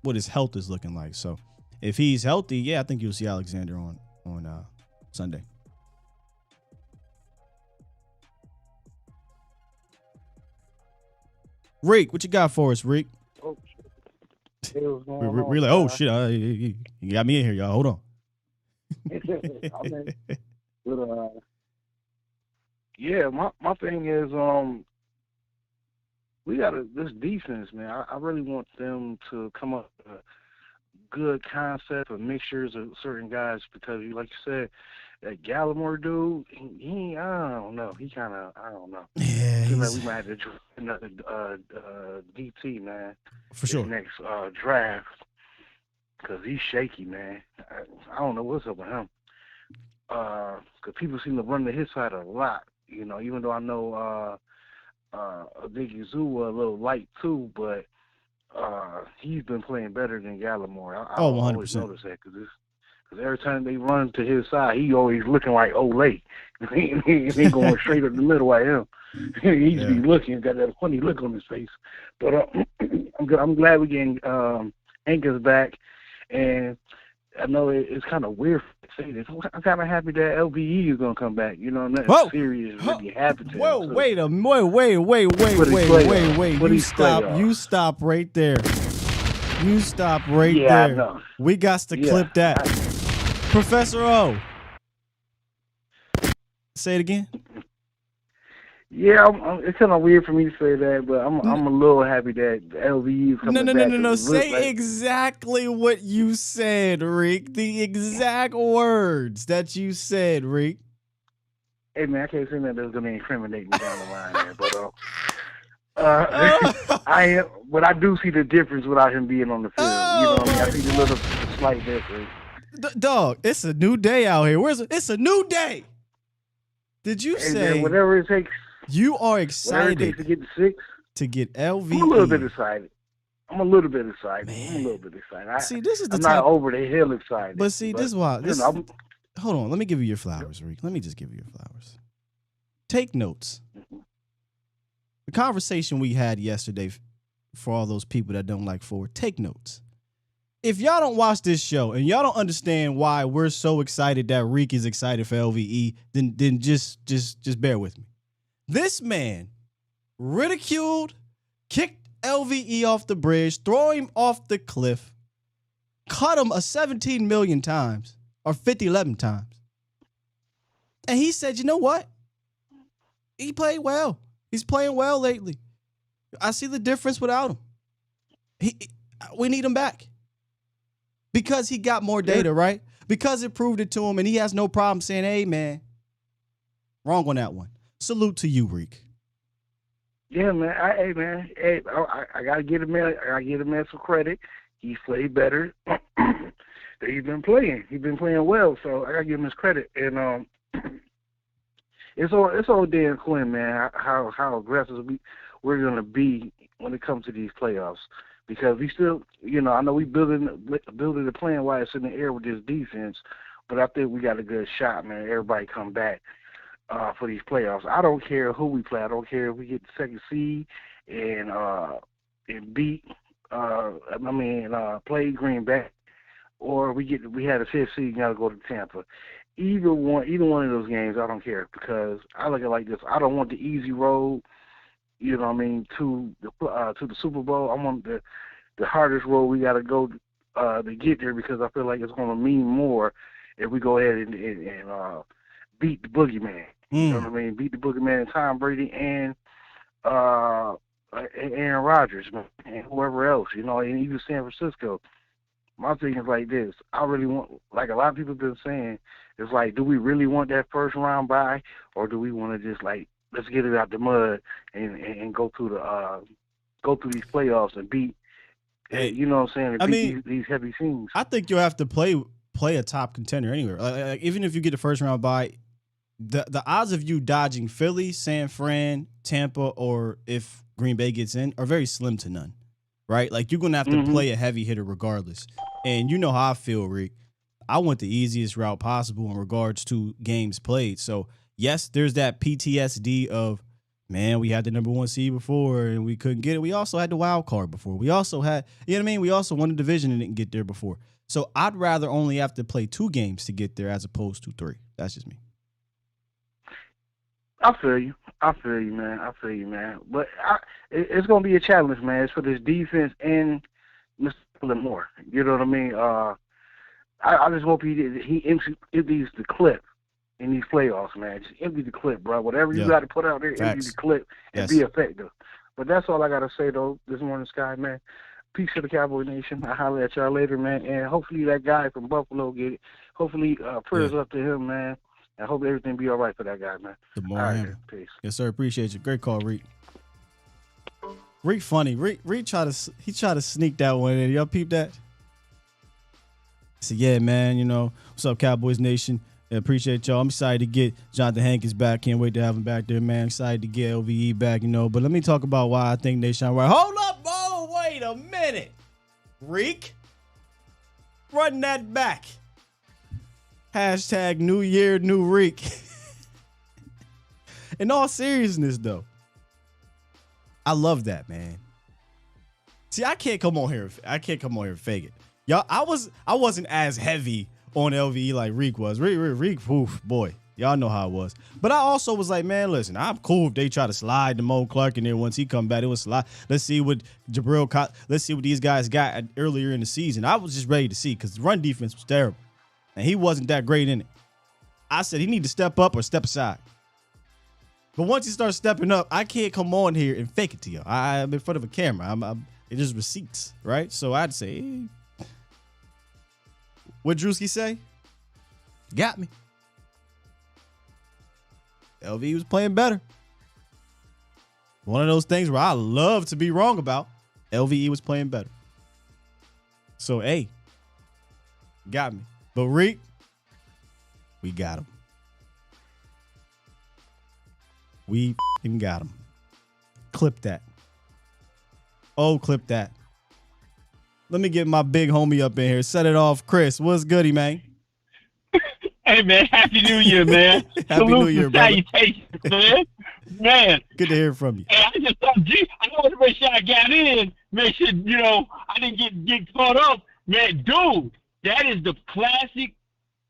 what his health is looking like. So if he's healthy, yeah, I think you'll see Alexander on Sunday. Reek, what you got for us, Reek? Oh, shit. We're like, oh shit, you got me in here, y'all. Hold on. Yeah, my thing is, we got this defense, man. I really want them to come up with a good concept of mixtures of certain guys because, like you said, that Gallimore dude, I don't know. He kind of, I don't know. Yeah, like we might have to draft another DT, man. For sure. Next draft because he's shaky, man. I don't know what's up with him. Because people seem to run to his side a lot. Even though I know Biggie Zoo a little light too, but he's been playing better than Gallimore. I 100%. always notice that because every time they run to his side, he always looking like Olay. He ain't going straight up the middle like him. He used to be looking, got that funny look on his face. But I'm glad we're getting Anchors back, and I know it's kind of weird to say this. I'm kind of happy that LBE is going to come back. Nothing serious really happened to him. Whoa, wait. You stop right there. You stop right there. I know. We got to clip that. Professor O. Say it again. Yeah, it's kind of weird for me to say that, but I'm a little happy that LVE is coming back. No. Say exactly what you said, Reek. The exact words that you said, Reek. Hey, man, I can't say that that's going to incriminate me down the line, man. But I do see the difference without him being on the field. You know what I mean? I see the little slight difference. Dog, it's a new day out here. It's a new day. Did you say man, whatever it takes? You are excited to get the 6. To get LVE. I'm a little bit excited. Man. See, this is I'm not over the hill excited. But see, this is why. Hold on. Let me give you your flowers, Reek. Let me just give you your flowers. Take notes. The conversation we had yesterday, for all those people that don't like Ford, take notes. If y'all don't watch this show and y'all don't understand why we're so excited that Reek is excited for LVE, then just bear with me. This man ridiculed, kicked LVE off the bridge, throw him off the cliff, cut him 17 million times or 11 times. And he said, you know what? He played well. He's playing well lately. I see the difference without him. We need him back. Because he got more data, right? Because it proved it to him, and he has no problem saying, hey, man, wrong on that one. Salute to you, Reek. Yeah, man. I gotta get him man. I gotta give him man some credit. He's played better than he's been playing. He's been playing well, so I gotta give him his credit. And it's all Dan Quinn, man. How aggressive we're gonna be when it comes to these playoffs, because we still, I know we building the plan while it's in the air with this defense, but I think we got a good shot, man. Everybody come back for these playoffs. I don't care who we play. I don't care if we get the second seed and play Green Bay, or we had a fifth seed and got to go to Tampa. Either one of those games, I don't care, because I look at it like this. I don't want the easy road, to the Super Bowl. I want the hardest road we got to go to get there, because I feel like it's going to mean more if we go ahead and beat the boogeyman. You know what I mean? Beat the boogeyman and Tom Brady and Aaron Rodgers, man, and whoever else, and even San Francisco. My thing is like this. I really want, like a lot of people have been saying, it's like, do we really want that first round bye, or do we want to just like, let's get it out the mud and go through these playoffs and beat, you know what I'm saying? These heavy teams. I think you'll have to play a top contender anywhere. Like, even if you get the first round bye, the odds of you dodging Philly, San Fran, Tampa, or if Green Bay gets in are very slim to none, right? Like, you're going to have to play a heavy hitter regardless. And you know how I feel, Rick. I went the easiest route possible in regards to games played. So, yes, there's that PTSD of, man, we had the number 1 seed before and we couldn't get it. We also had the wild card before. We also had, you know what I mean? We also won the division and didn't get there before. So I'd rather only have to play 2 games to get there as opposed to 3. That's just me. I feel you, man. But it's going to be a challenge, man. It's for this defense and Mr. Moore. You know what I mean? I just hope he empties the clip in these playoffs, man. Just empty the clip, bro. Whatever you got to put out there, empty the clip and be effective. But that's all I got to say, though, this morning, Sky, man. Peace to the Cowboy Nation. I'll holler at y'all later, man. And hopefully that guy from Buffalo get it. Hopefully prayers up to him, man. I hope everything be all right for that guy, man. Damar Hamlin. Peace. Yes, sir. Appreciate you. Great call, Reek. Reek funny. Reek tried to sneak that one in. Y'all peep that? So yeah, man, what's up, Cowboys Nation? I appreciate y'all. I'm excited to get Jonathan Hankins back. Can't wait to have him back there, man. Excited to get LVE back, But let me talk about why I think they shine right. Hold up, wait a minute. Reek. Run that back. Hashtag New Year, New Reek. In all seriousness, though, I love that, man. See, I can't come on here and fake it. Y'all, I wasn't as heavy on LVE like Reek was. Reek, oof, boy, y'all know how it was. But I also was like, man, listen, I'm cool if they try to slide to Mo Clark in there once he come back. It was slide. Let's see what let's see what these guys got earlier in the season. I was just ready to see because the run defense was terrible. And he wasn't that great in it. I said he need to step up or step aside. But once you start stepping up, I can't come on here and fake it to you. I'm in front of a camera. It is receipts, right? So I'd say, what Drewski say? Got me. LV was playing better. One of those things where I love to be wrong about. LVE was playing better. So, hey, got me. But Reek, we got him. We f***ing got him. Clip that. Oh, clip that. Let me get my big homie up in here. Set it off. Chris, what's goody, man? Hey, man, Happy New Year, man. Happy New Year, brother. Salutations, man. Man. Good to hear from you. Hey, I just thought, I wanted to make sure I got in. Make sure, I didn't get caught up. Man, dude, that is the classic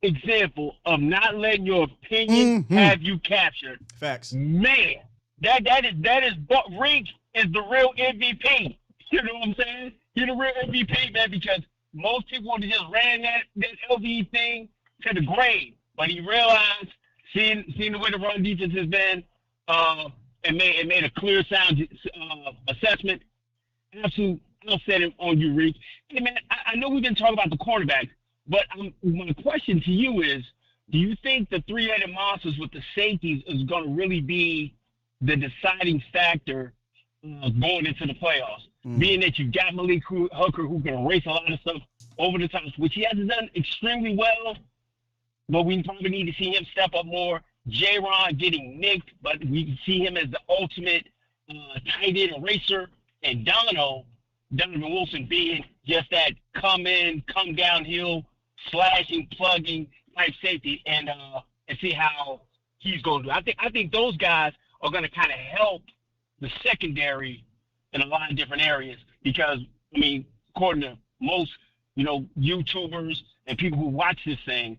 example of not letting your opinion have you captured. Facts. Man, that is Reek is the real MVP. You know what I'm saying? You're the real MVP, man, because most people would have just ran that LV thing to the grave. But he realized, seeing the way the run defense has been, and made a clear, sound assessment. Absolute, I'll set it on you, Reek. Hey, man, I know we've been talking about the cornerbacks, but my question to you is, do you think the three-headed monsters with the safeties is going to really be the deciding factor going into the playoffs? Being that you've got Malik Hooker who can erase a lot of stuff over the top, which he hasn't done extremely well, but we probably need to see him step up more. J-Ron getting nicked, but we see him as the ultimate tight end eraser. And Donovan Wilson being just that come downhill, slashing, plugging type safety, and see how he's going to do. I think those guys are going to kind of help the secondary in a lot of different areas because, according to most, YouTubers and people who watch this thing,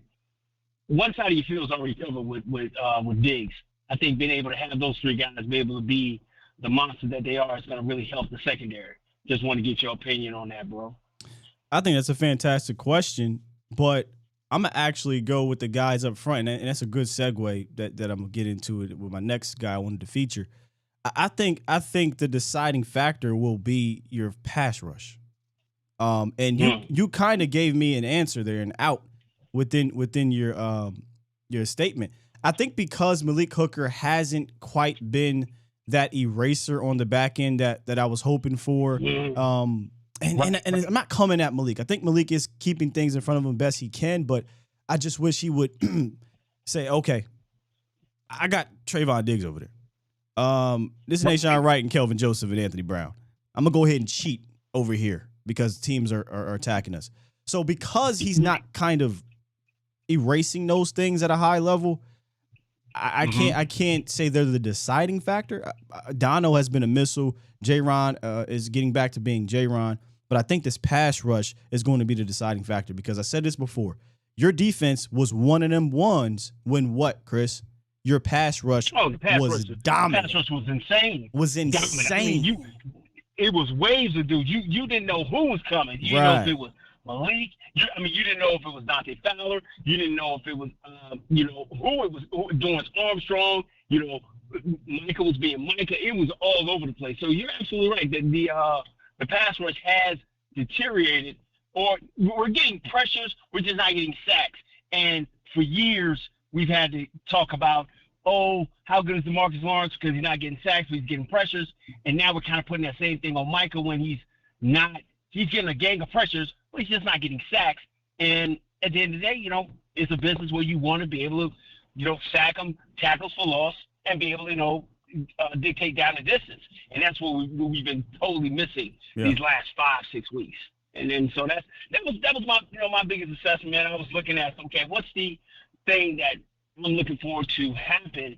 one side of your field is already covered with Diggs. I think being able to have those three guys be able to be the monster that they are is going to really help the secondary. Just want to get your opinion on that, bro. I think that's a fantastic question, but I'm going to actually go with the guys up front, and that's a good segue that I'm going to get into it with my next guy I wanted to feature. I think the deciding factor will be your pass rush. And you kind of gave me an answer there, an out within your statement. I think because Malik Hooker hasn't quite been that eraser on the back end that I was hoping for. And I'm not coming at Malik. I think Malik is keeping things in front of him best he can, but I just wish he would say, okay, I got Trayvon Diggs over there. This is Nahshon Wright and Kelvin Joseph and Anthony Brown. I'm going to go ahead and cheat over here because teams are attacking us. So because he's not kind of erasing those things at a high level, I can't say they're the deciding factor. Dono has been a missile. J-Ron is getting back to being J-Ron. But I think this pass rush is going to be the deciding factor because I said this before. Your defense was one of them ones when what, Chris? Your pass rush was dominant. The pass rush was insane. It was waves of dudes. You didn't know who was coming. You didn't know if it was Malik. You didn't know if it was Dante Fowler. You didn't know if it was, who it was doing Armstrong. Micah was being Micah. It was all over the place. So you're absolutely right that the pass rush has deteriorated, or we're getting pressures. We're just not getting sacks. And for years, we've had to talk about, how good is DeMarcus Lawrence because he's not getting sacks, but he's getting pressures. And now we're kind of putting that same thing on Micah when he's getting a gang of pressures, but he's just not getting sacks. And at the end of the day, it's a business where you want to be able to, sack them, tackles for loss, and be able to, dictate down the distance. And that's what we've been totally missing these last 5-6 weeks. And then so that was my my biggest assessment, man. I was looking at, okay, what's the thing that I'm looking forward to happen,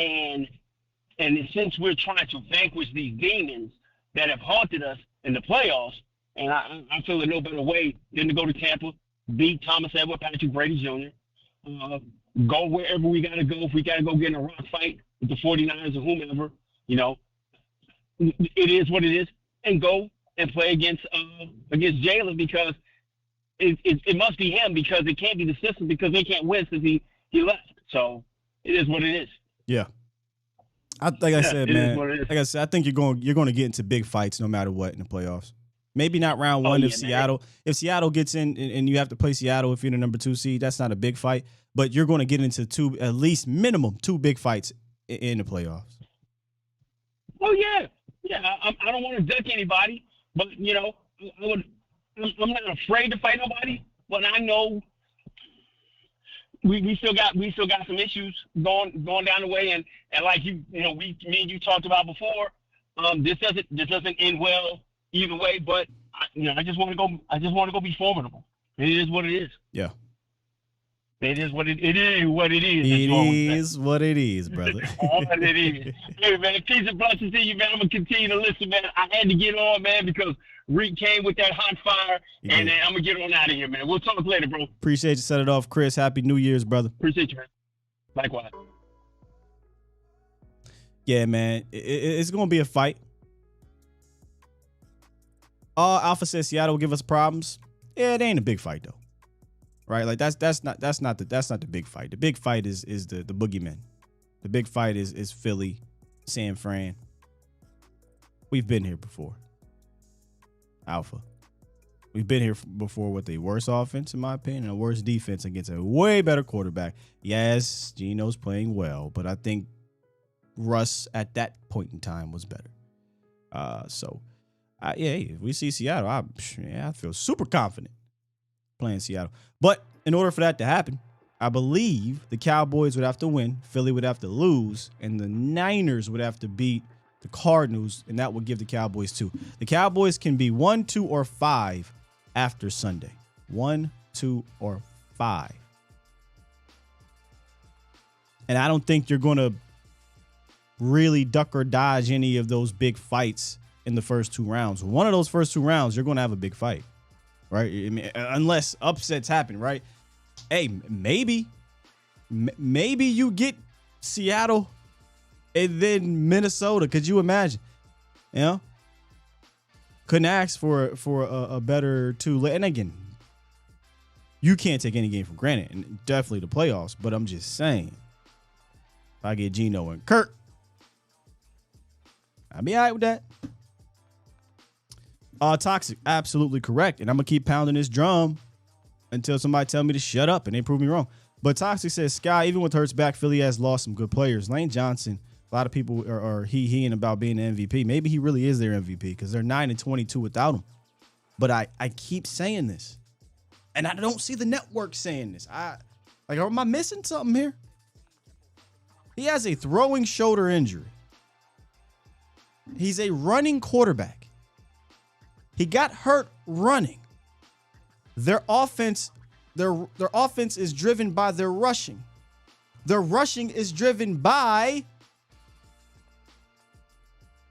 and since we're trying to vanquish these demons that have haunted us in the playoffs, and I feel no better way than to go to Tampa, beat Thomas Edward, Patrick Brady Jr., go wherever we got to go. If we got to go get in a rock fight with the 49ers or whomever, it is what it is, and go and play against Jalen because it must be him because it can't be the system because they can't win since he left. So it is what it is. Yeah. Like I said, man. Like I said, I think you're going to get into big fights no matter what in the playoffs. Maybe not round one if Seattle gets in and you have to play Seattle if you're the number 2 seed. That's not a big fight, but you're going to get into at least minimum 2 big fights in the playoffs. Oh yeah. I don't want to duck anybody, but I'm not afraid to fight nobody. But I know we still got some issues going down the way, and like me and you talked about before. This doesn't end well either way, but I just want to go be formidable. It is what it is. Yeah. It is what it is. It is what it is, brother. All that it is. Hey, man, peace and blessings to you, man. I'm going to continue to listen, man. I had to get on, man, because Reek came with that hot fire, and I'm going to get on out of here, man. We'll talk later, bro. Appreciate you. Set it off, Chris. Happy New Year's, brother. Appreciate you, man. Likewise. Yeah, man. It's going to be a fight. Alpha says Seattle will give us problems. Yeah, it ain't a big fight, though. Right, like that's not the big fight. The big fight is the boogeyman. The big fight is Philly, San Fran. We've been here before. Alpha. We've been here before with a worse offense, in my opinion, and a worse defense against a way better quarterback. Yes, Geno's playing well, but I think Russ at that point in time was better. If we see Seattle, I feel super confident playing Seattle. But in order for that to happen, I believe the Cowboys would have to win, Philly would have to lose, and the Niners would have to beat the Cardinals, and that would give the Cowboys 2. The Cowboys can be 1, 2, or 5 after Sunday. 1, 2, or 5. And I don't think you're going to really duck or dodge any of those big fights in the first 2 rounds. One of those first 2 rounds, you're going to have a big fight. Right? I mean, unless upsets happen, right? Hey, maybe you get Seattle and then Minnesota. Could you imagine? Couldn't ask for a better 2. And again, you can't take any game for granted, and definitely the playoffs. But I'm just saying, if I get Geno and Kirk, I'll be all right with that. Toxic, absolutely correct. And I'm going to keep pounding this drum until somebody tell me to shut up and they prove me wrong. But Toxic says, Sky, even with Hurts back, Philly has lost some good players. Lane Johnson, a lot of people are he-heing about being the MVP. Maybe he really is their MVP because they're 9-22 without him. But I keep saying this. And I don't see the network saying this. Am I missing something here? He has a throwing shoulder injury. He's a running quarterback. He got hurt running. Their offense is driven by their rushing. Their rushing is driven by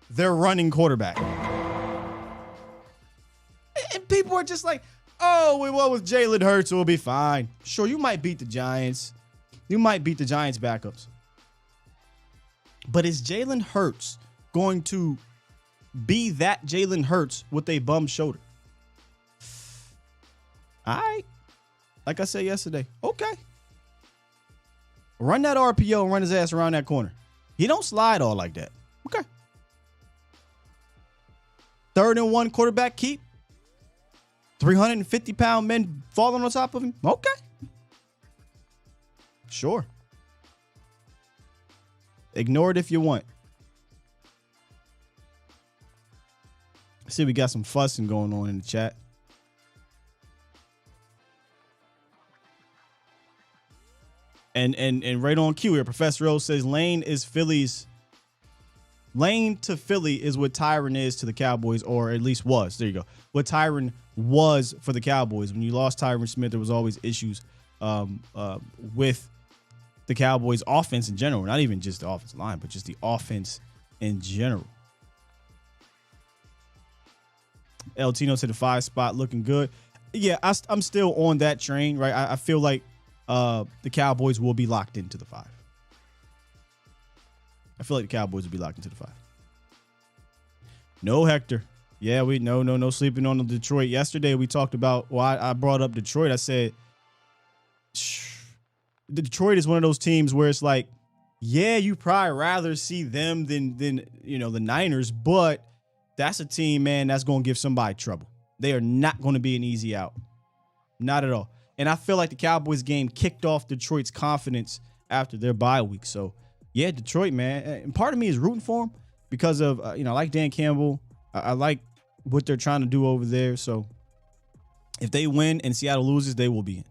their running quarterback. And people are just like, oh, we won with Jalen Hurts, we'll be fine. Sure, you might beat the Giants. You might beat the Giants backups. But is Jalen Hurts going to be that Jalen Hurts with a bum shoulder? All right. Like I said yesterday, okay. Run that RPO and run his ass around that corner. He don't slide all like that. Okay. 3rd and 1 quarterback keep. 350-pound men falling on top of him. Okay. Sure. Ignore it if you want. See, we got some fussing going on in the chat. And right on cue here, Professor O says Lane to Philly is what Tyron is to the Cowboys, or at least was. There you go. What Tyron was for the Cowboys. When you lost Tyron Smith, there was always issues with the Cowboys offense in general. Not even just the offensive line, but just the offense in general. El Tino to the 5 spot, looking good. Yeah, I'm still on that train, right? I feel like the Cowboys will be locked into the 5. I feel like the Cowboys will be locked into the 5. No Hector. Yeah, no sleeping on the Detroit. Yesterday we talked about, I brought up Detroit. I said, Detroit is one of those teams where it's like, yeah, you probably rather see them than the Niners, but that's a team, man, that's going to give somebody trouble. They are not going to be an easy out. Not at all. And I feel like the Cowboys game kicked off Detroit's confidence after their bye week. So, yeah, Detroit, man. And part of me is rooting for them because of, I like Dan Campbell. I like what they're trying to do over there. So, if they win and Seattle loses, they will be in.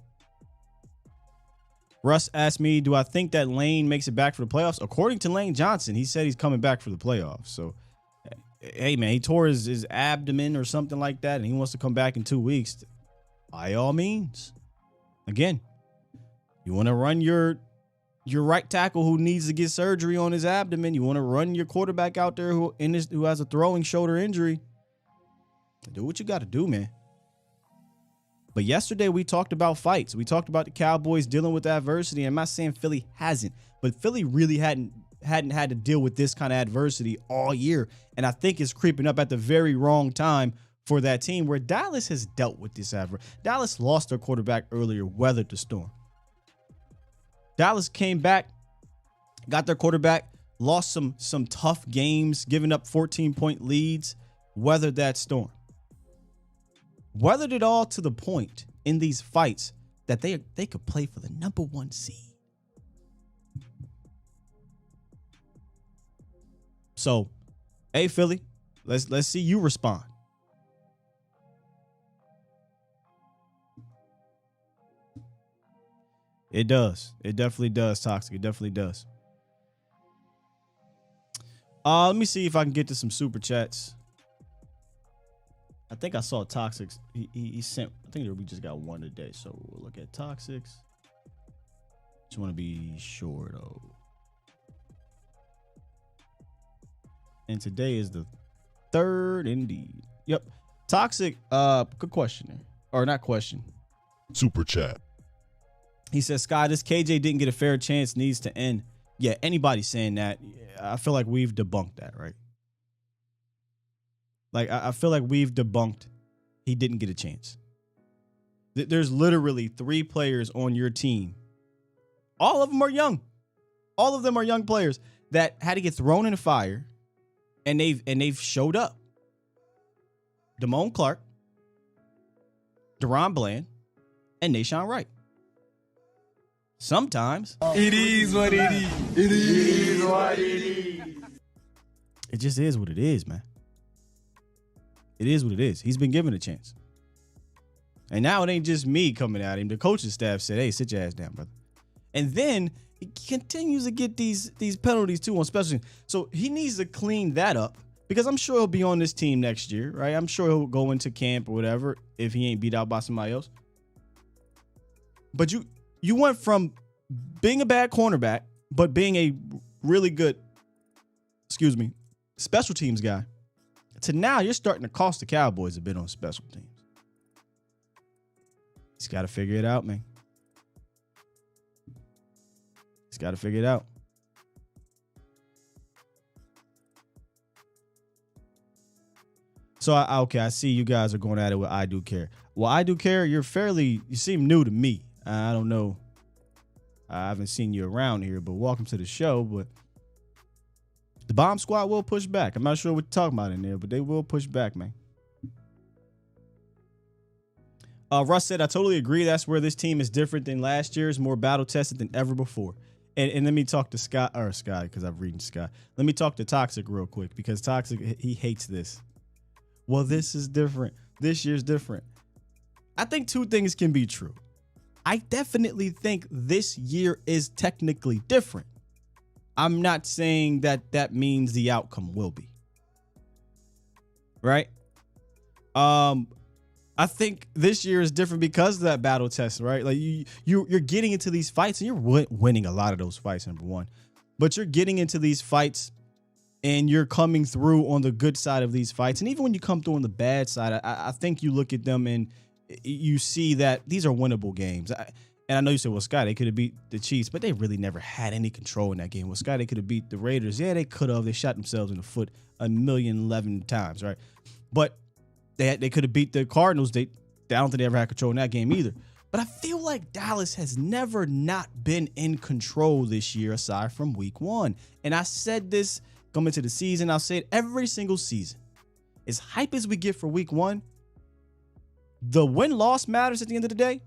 Russ asked me, do I think that Lane makes it back for the playoffs? According to Lane Johnson, he said he's coming back for the playoffs. So, hey, man, he tore his abdomen or something like that, and he wants to come back in 2 weeks. By all means. Again, you want to run your right tackle who needs to get surgery on his abdomen. You want to run your quarterback out there who has a throwing shoulder injury. Do what you got to do, man. But yesterday we talked about fights. We talked about the Cowboys dealing with adversity. I'm not saying Philly hasn't, but Philly really hadn't had to deal with this kind of adversity all year. And I think it's creeping up at the very wrong time for that team, where Dallas has dealt with this adversity. Dallas lost their quarterback earlier, weathered the storm. Dallas came back, got their quarterback, lost some tough games, giving up 14-point leads, weathered that storm. Weathered it all to the point in these fights that they could play for the number 1 seed. So, hey Philly, let's see you respond. It does. It definitely does, Toxic. It definitely does. Let me see if I can get to some super chats. I think I saw Toxics. He sent, I think we just got one today. So we'll look at Toxics. Just want to be sure, though. And today is the 3rd, indeed. Yep. Toxic, good question there. Or not question. Super chat. He says, Sky, this KJ didn't get a fair chance, needs to end. Yeah, anybody saying that, I feel like we've debunked that, right? Like, I feel like we've debunked he didn't get a chance. There's literally 3 players on your team. All of them are young. All of them are young players that had to get thrown in the fire, and they've showed up. Damone Clark, Deron Bland, and Nashawn Wright. Sometimes It is what it is. It is what it is. it just is what it is, man. It is what it is. He's been given a chance. And now it ain't just me coming at him. The coaching staff said, hey, sit your ass down, brother. And then he continues to get these penalties too on special teams. So he needs to clean that up, because I'm sure he'll be on this team next year, right? I'm sure he'll go into camp or whatever if he ain't beat out by somebody else. But you went from being a bad cornerback, but being a really good, special teams guy, to now you're starting to cost the Cowboys a bit on special teams. He's got to figure it out, man. He's got to figure it out. So, I see you guys are going at it with I Do Care. Well, I Do Care, you seem new to me. I don't know. I haven't seen you around here, but welcome to the show. But the Bomb Squad will push back. I'm not sure what you're talking about in there, but they will push back, man. Russ said, I totally agree. That's where this team is different than last year's, more battle-tested than ever before. And let me talk to Sky, because I'm reading Sky. Let me talk to Toxic real quick, because Toxic, he hates this. Well, this is different. This year's different. I think 2 things can be true. I definitely think this year is technically different. I'm not saying that means the outcome will be. Right? I think this year is different because of that battle test, right? Like you're getting into these fights and you're winning a lot of those fights, number one. But you're getting into these fights and you're coming through on the good side of these fights. And even when you come through on the bad side, I think you look at them and you see that these are winnable games. And I know you said, well, Scott, they could have beat the Chiefs, but they really never had any control in that game. Well, Scott, they could have beat the Raiders. Yeah, they could have. They shot themselves in the foot 1,011 times, right? But they could have beat the Cardinals. I don't think they ever had control in that game either. But I feel like Dallas has never not been in control this year aside from week 1. And I said this coming into the season. I'll say it every single season. As hype as we get for week 1, the win-loss matters at the end of the day.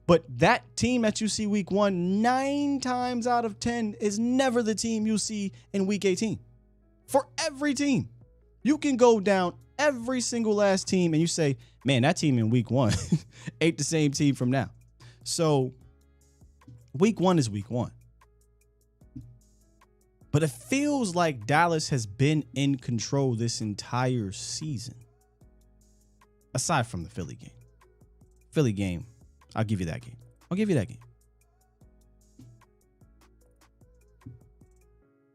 But that team that you see week 1, 9 times out of 10 is never the team you see in week 18. For every team. You can go down every single last team and you say, man, that team in week 1 ain't the same team from now. So week 1 is week 1. But it feels like Dallas has been in control this entire season. Aside from the Philly game. Philly game, I'll give you that game.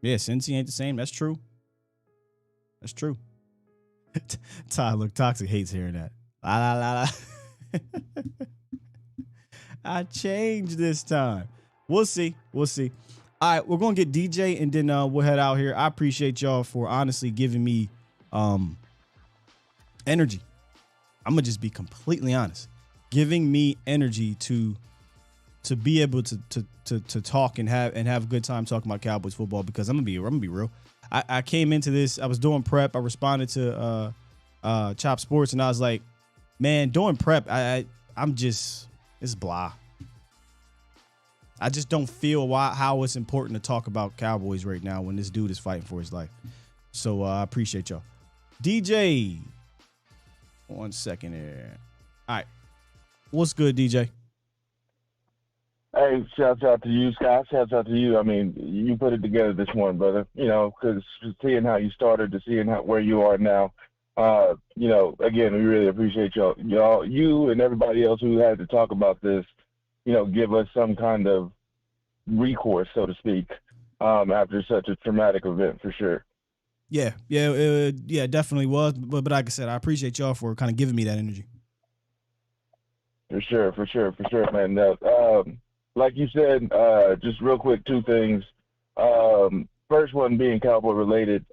Yeah, Cincy ain't the same. That's true. Ty, look, Toxic hates hearing that. La, la, la, la. I changed this time. We'll see. All right, we're going to get DJ and then we'll head out here. I appreciate y'all for honestly giving me energy. I'm going to just be completely honest. Giving me energy to be able to talk and have a good time talking about Cowboys football, because I'm gonna be real. I came into this, I was doing prep. I responded to Chop Sports and I was like, man, doing prep, I'm just, it's blah. I just don't feel how it's important to talk about Cowboys right now when this dude is fighting for his life. So I appreciate y'all. DJ, 1 second here. All right. What's good, DJ? Hey, shouts out to you, Scott. Shouts out to you. I mean, you put it together this morning, brother. You know, because seeing how you started to seeing where you are now, you know, again, we really appreciate you and everybody else who had to talk about this, you know, give us some kind of recourse, so to speak, after such a traumatic event, for sure. Yeah, it definitely was. But like I said, I appreciate y'all for kind of giving me that energy. For sure, man. Like you said, just real quick, 2 things. First one being Cowboy related.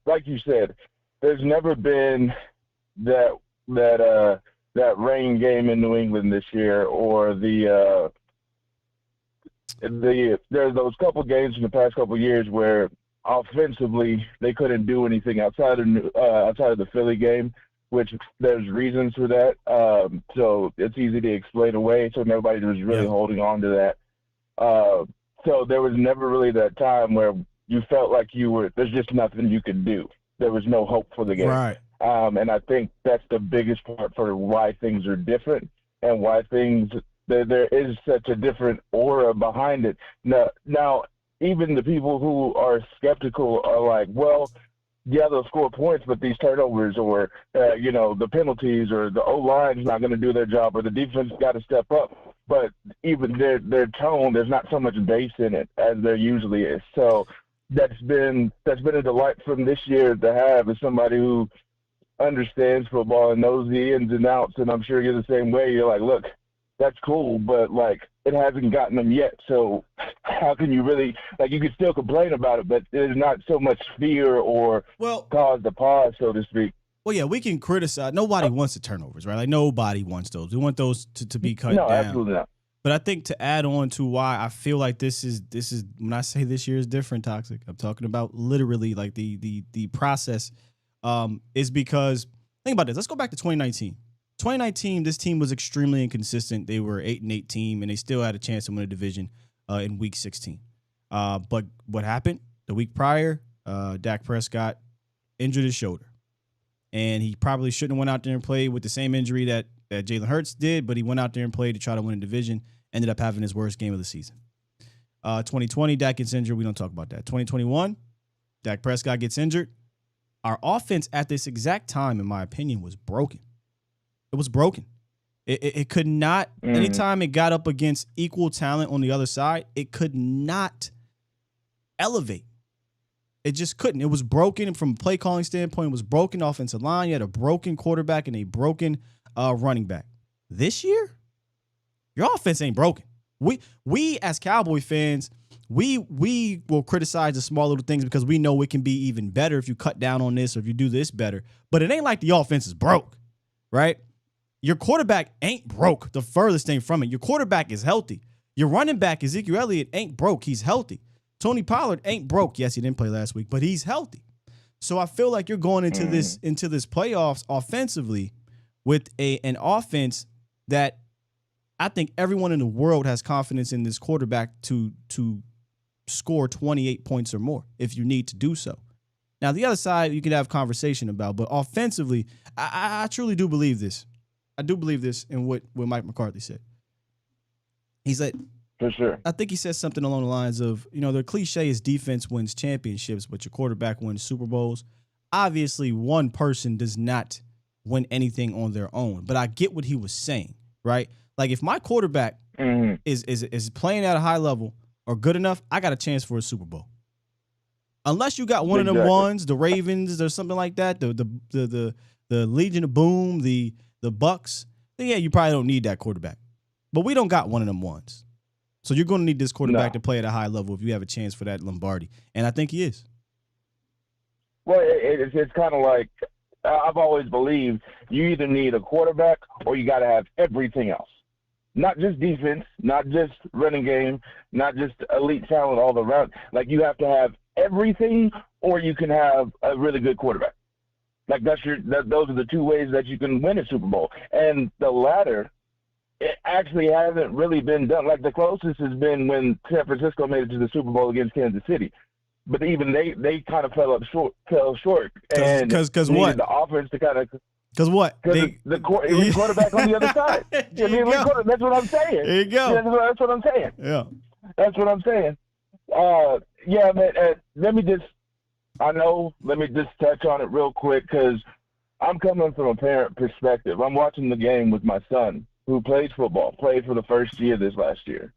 Like you said, there's never been that rain game in New England this year, or there's those couple games in the past couple years where offensively they couldn't do anything outside of the Philly game, which there's reasons for that. So it's easy to explain away. So nobody was really holding on to that. So there was never really that time where you felt like there's just nothing you could do. There was no hope for the game. Right. And I think that's the biggest part for why things are different and why there is such a different aura behind it. Now, even the people who are skeptical are like, well, yeah, they'll score points, but these turnovers or, the penalties or the O-line's not going to do their job or the defense got to step up. But even their tone, there's not so much bass in it as there usually is. So that's been a delight from this year to have as somebody who understands football and knows the ins and outs. And I'm sure you're the same way. You're like, look, that's cool, but it hasn't gotten them yet. So how can you really, you can still complain about it, but there's not so much fear or cause to pause, so to speak. Well, yeah, we can criticize. Nobody wants the turnovers, right? Nobody wants those. We want those to be cut down. No, absolutely not. But I think to add on to why I feel like this is when I say this year is different, Toxic, I'm talking about literally the process is because, think about this. Let's go back to 2019. 2019, this team was extremely inconsistent. They were 8-8 team, and they still had a chance to win a division in Week 16. But what happened? The week prior, Dak Prescott injured his shoulder. And he probably shouldn't have went out there and played with the same injury that Jalen Hurts did, but he went out there and played to try to win a division, ended up having his worst game of the season. 2020, Dak gets injured. We don't talk about that. 2021, Dak Prescott gets injured. Our offense at this exact time, in my opinion, was broken. It was broken. It could not, anytime it got up against equal talent on the other side, it could not elevate. It just couldn't. It was broken from a play calling standpoint. It was broken offensive line. You had a broken quarterback and a broken running back. This year, your offense ain't broken. We as Cowboy fans, we will criticize the small little things because we know it can be even better if you cut down on this or if you do this better. But it ain't like the offense is broke, right? your quarterback ain't broke. The furthest thing from it. Your quarterback is healthy. Your running back, Ezekiel Elliott, ain't broke. He's healthy. Tony Pollard ain't broke. Yes, he didn't play last week, but he's healthy. So I feel like you're going into this playoffs offensively with an offense that I think everyone in the world has confidence in this quarterback to score 28 points or more if you need to do so. Now, the other side you can have conversation about, but offensively, I truly do believe this. I do believe this in what Mike McCarthy said. He said, for sure. I think he said something along the lines of, the cliche is defense wins championships, but your quarterback wins Super Bowls. Obviously, one person does not win anything on their own, but I get what he was saying, right? Like if my quarterback is playing at a high level or good enough, I got a chance for a Super Bowl. Unless you got one of them ones, the Ravens or something like that, the Legion of Boom, the Bucks, then yeah, you probably don't need that quarterback. But we don't got one of them ones. So you're going to need this quarterback to play at a high level if you have a chance for that Lombardi. And I think he is. Well, it's kind of like I've always believed you either need a quarterback or you got to have everything else. Not just defense, not just running game, not just elite talent all around. Like you have to have everything or you can have a really good quarterback. Like those are the two ways that you can win a Super Bowl. And the latter, it actually hasn't really been done. Like the closest has been when San Francisco made it to the Super Bowl against Kansas City. But even they kind of fell short. And because what? The offense to kind of because what? The quarterback on the other side. That's what I'm saying. There you go. That's what I'm saying. Yeah. That's what I'm saying. Yeah, man. Let me just touch on it real quick because I'm coming from a parent perspective. I'm watching the game with my son who played for the first year this last year.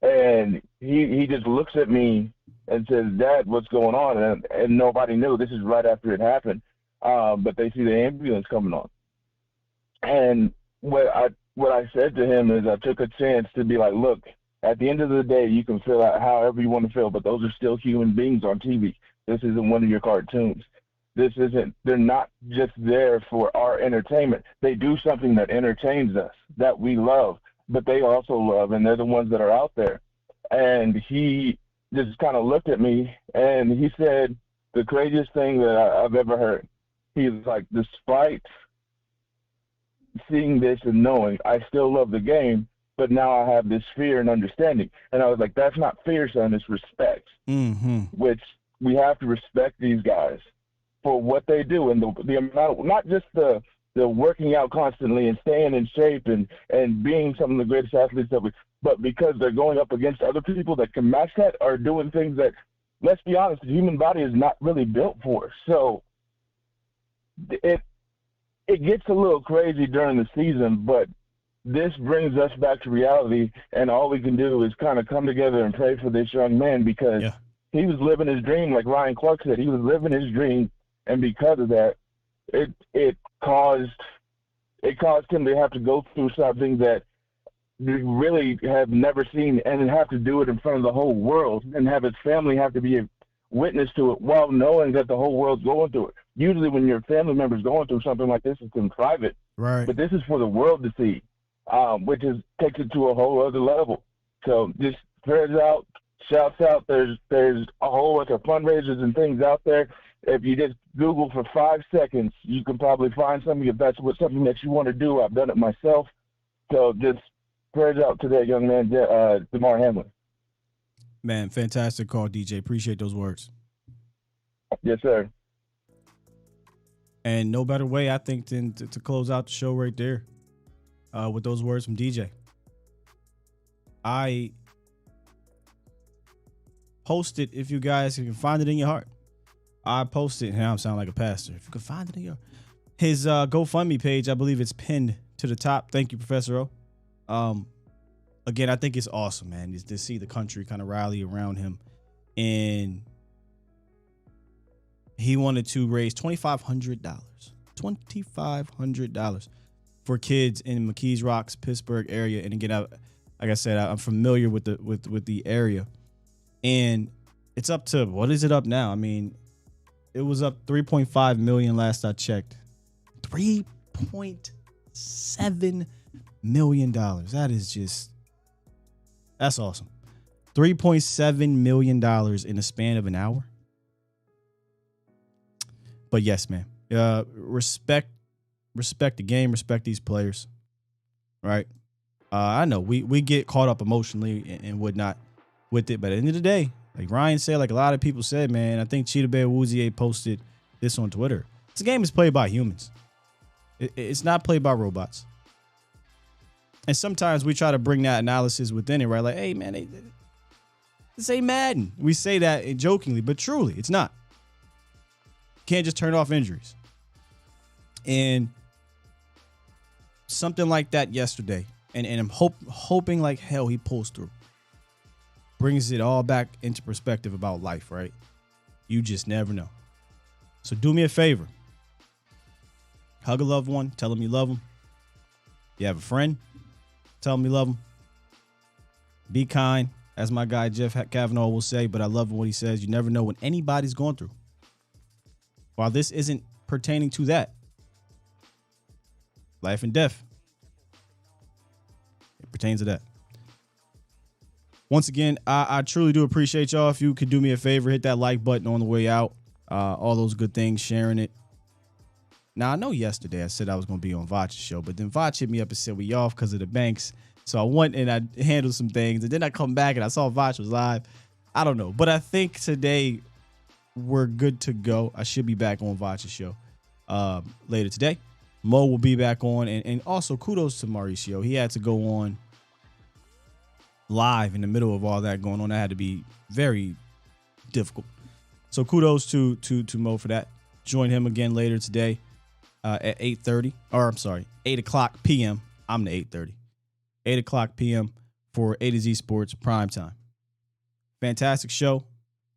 And he just looks at me and says, Dad, what's going on? And nobody knew. This is right after it happened. But they see the ambulance coming on. And what I said to him is I took a chance to be like, look, at the end of the day, you can feel out however you want to feel, but those are still human beings on TV. This isn't one of your cartoons. They're not just there for our entertainment. They do something that entertains us, that we love, but they also love, and they're the ones that are out there. And he just kind of looked at me, and he said the craziest thing that I've ever heard. He was like, despite seeing this and knowing, I still love the game, but now I have this fear and understanding. And I was like, that's not fear, son, it's respect, which we have to respect these guys for what they do and the amount, not just the working out constantly and staying in shape and being some of the greatest athletes that but because they're going up against other people that can match that or doing things that, let's be honest, the human body is not really built for. So it gets a little crazy during the season, but this brings us back to reality, and all we can do is kind of come together and pray for this young man because he was living his dream, like Ryan Clark said. He was living his dream, and because of that, it caused him to have to go through something that we really have never seen, and have to do it in front of the whole world, and have his family have to be a witness to it while knowing that the whole world's going through it. Usually when your family member's going through something like this, it's in private. Right. But this is for the world to see, which takes it to a whole other level. So just prayers out, shouts out. There's a whole bunch of fundraisers and things out there. If you just Google for 5 seconds, you can probably find something if that's something that you want to do. I've done it myself. So just prayers out to that young man, Damar Hamlin. Man, fantastic call, DJ. Appreciate those words. Yes, sir. And no better way, I think, than to close out the show right there with those words from DJ. I posted, if you guys can find it in your heart. I posted, and I sound like a pastor. If you can find it in your heart. His GoFundMe page, I believe it's pinned to the top. Thank you, Professor O. Again, I think it's awesome, man, is to see the country kind of rally around him. And he wanted to raise $2,500 for kids in McKees Rocks, Pittsburgh area. And again, like I said, I'm familiar with the area. And it's up to, what is it up now? I mean, it was up 3.5 million last I checked. 3.5 $3.7 million. That's awesome. $3.7 million in the span of an hour. But yes, man, respect the game, respect these players, right? I know we get caught up emotionally and whatnot with it, but at the end of the day, like Ryan said, like a lot of people said, man, I think Cheetah Bear Woozier posted this on Twitter. This game is played by humans. It's not played by robots. And sometimes we try to bring that analysis within it, right? Like, hey, man, this ain't Madden. We say that jokingly, but truly, it's not. Can't just turn off injuries. And something like that yesterday, and I'm hoping like hell he pulls through. Brings it all back into perspective about life, right? You just never know. So do me a favor. Hug a loved one. Tell them you love them. You have a friend. Tell them you love them. Be kind, as my guy Jeff Kavanaugh will say, but I love what he says. You never know what anybody's going through. While this isn't pertaining to that. Life and death. It pertains to that. Once again, I truly do appreciate y'all. If you could do me a favor, hit that like button on the way out. All those good things, sharing it. Now, I know yesterday I said I was going to be on Vach's show, but then Vach hit me up and said we off because of the banks. So I went and I handled some things, and then I come back and I saw Vach was live. I don't know, but I think today we're good to go. I should be back on Vach's show later today. Mo will be back on, and also kudos to Mauricio. He had to go on live in the middle of all that going on. That had to be very difficult. So kudos to Mo for that. Join him again later today at 8:30, or I'm sorry, 8 o'clock p.m. I'm the 8:30. 8 o'clock p.m. for A to Z Sports Primetime. Fantastic show.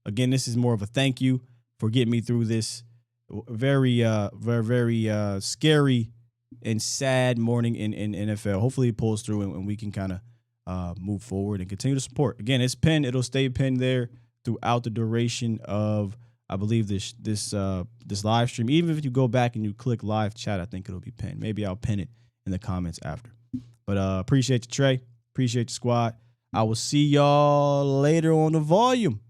Again, this is more of a thank you for getting me through this very scary and sad morning in NFL. Hopefully it pulls through and we can kind of move forward and continue to support. Again, it's pinned. It'll stay pinned there throughout the duration of, I believe, this live stream. Even if you go back and you click live chat, I think it'll be pinned. Maybe I'll pin it in the comments after. But appreciate you, Trey. Appreciate the squad. I will see y'all later on the volume.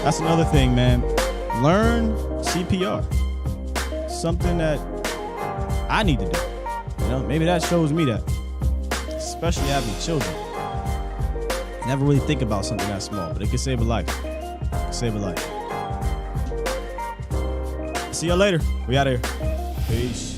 That's another thing, man. Learn CPR. Something that I need to do. You know, maybe that shows me that. Especially having children. Never really think about something that small, but it can save a life. It can save a life. See y'all later. We out of here. Peace.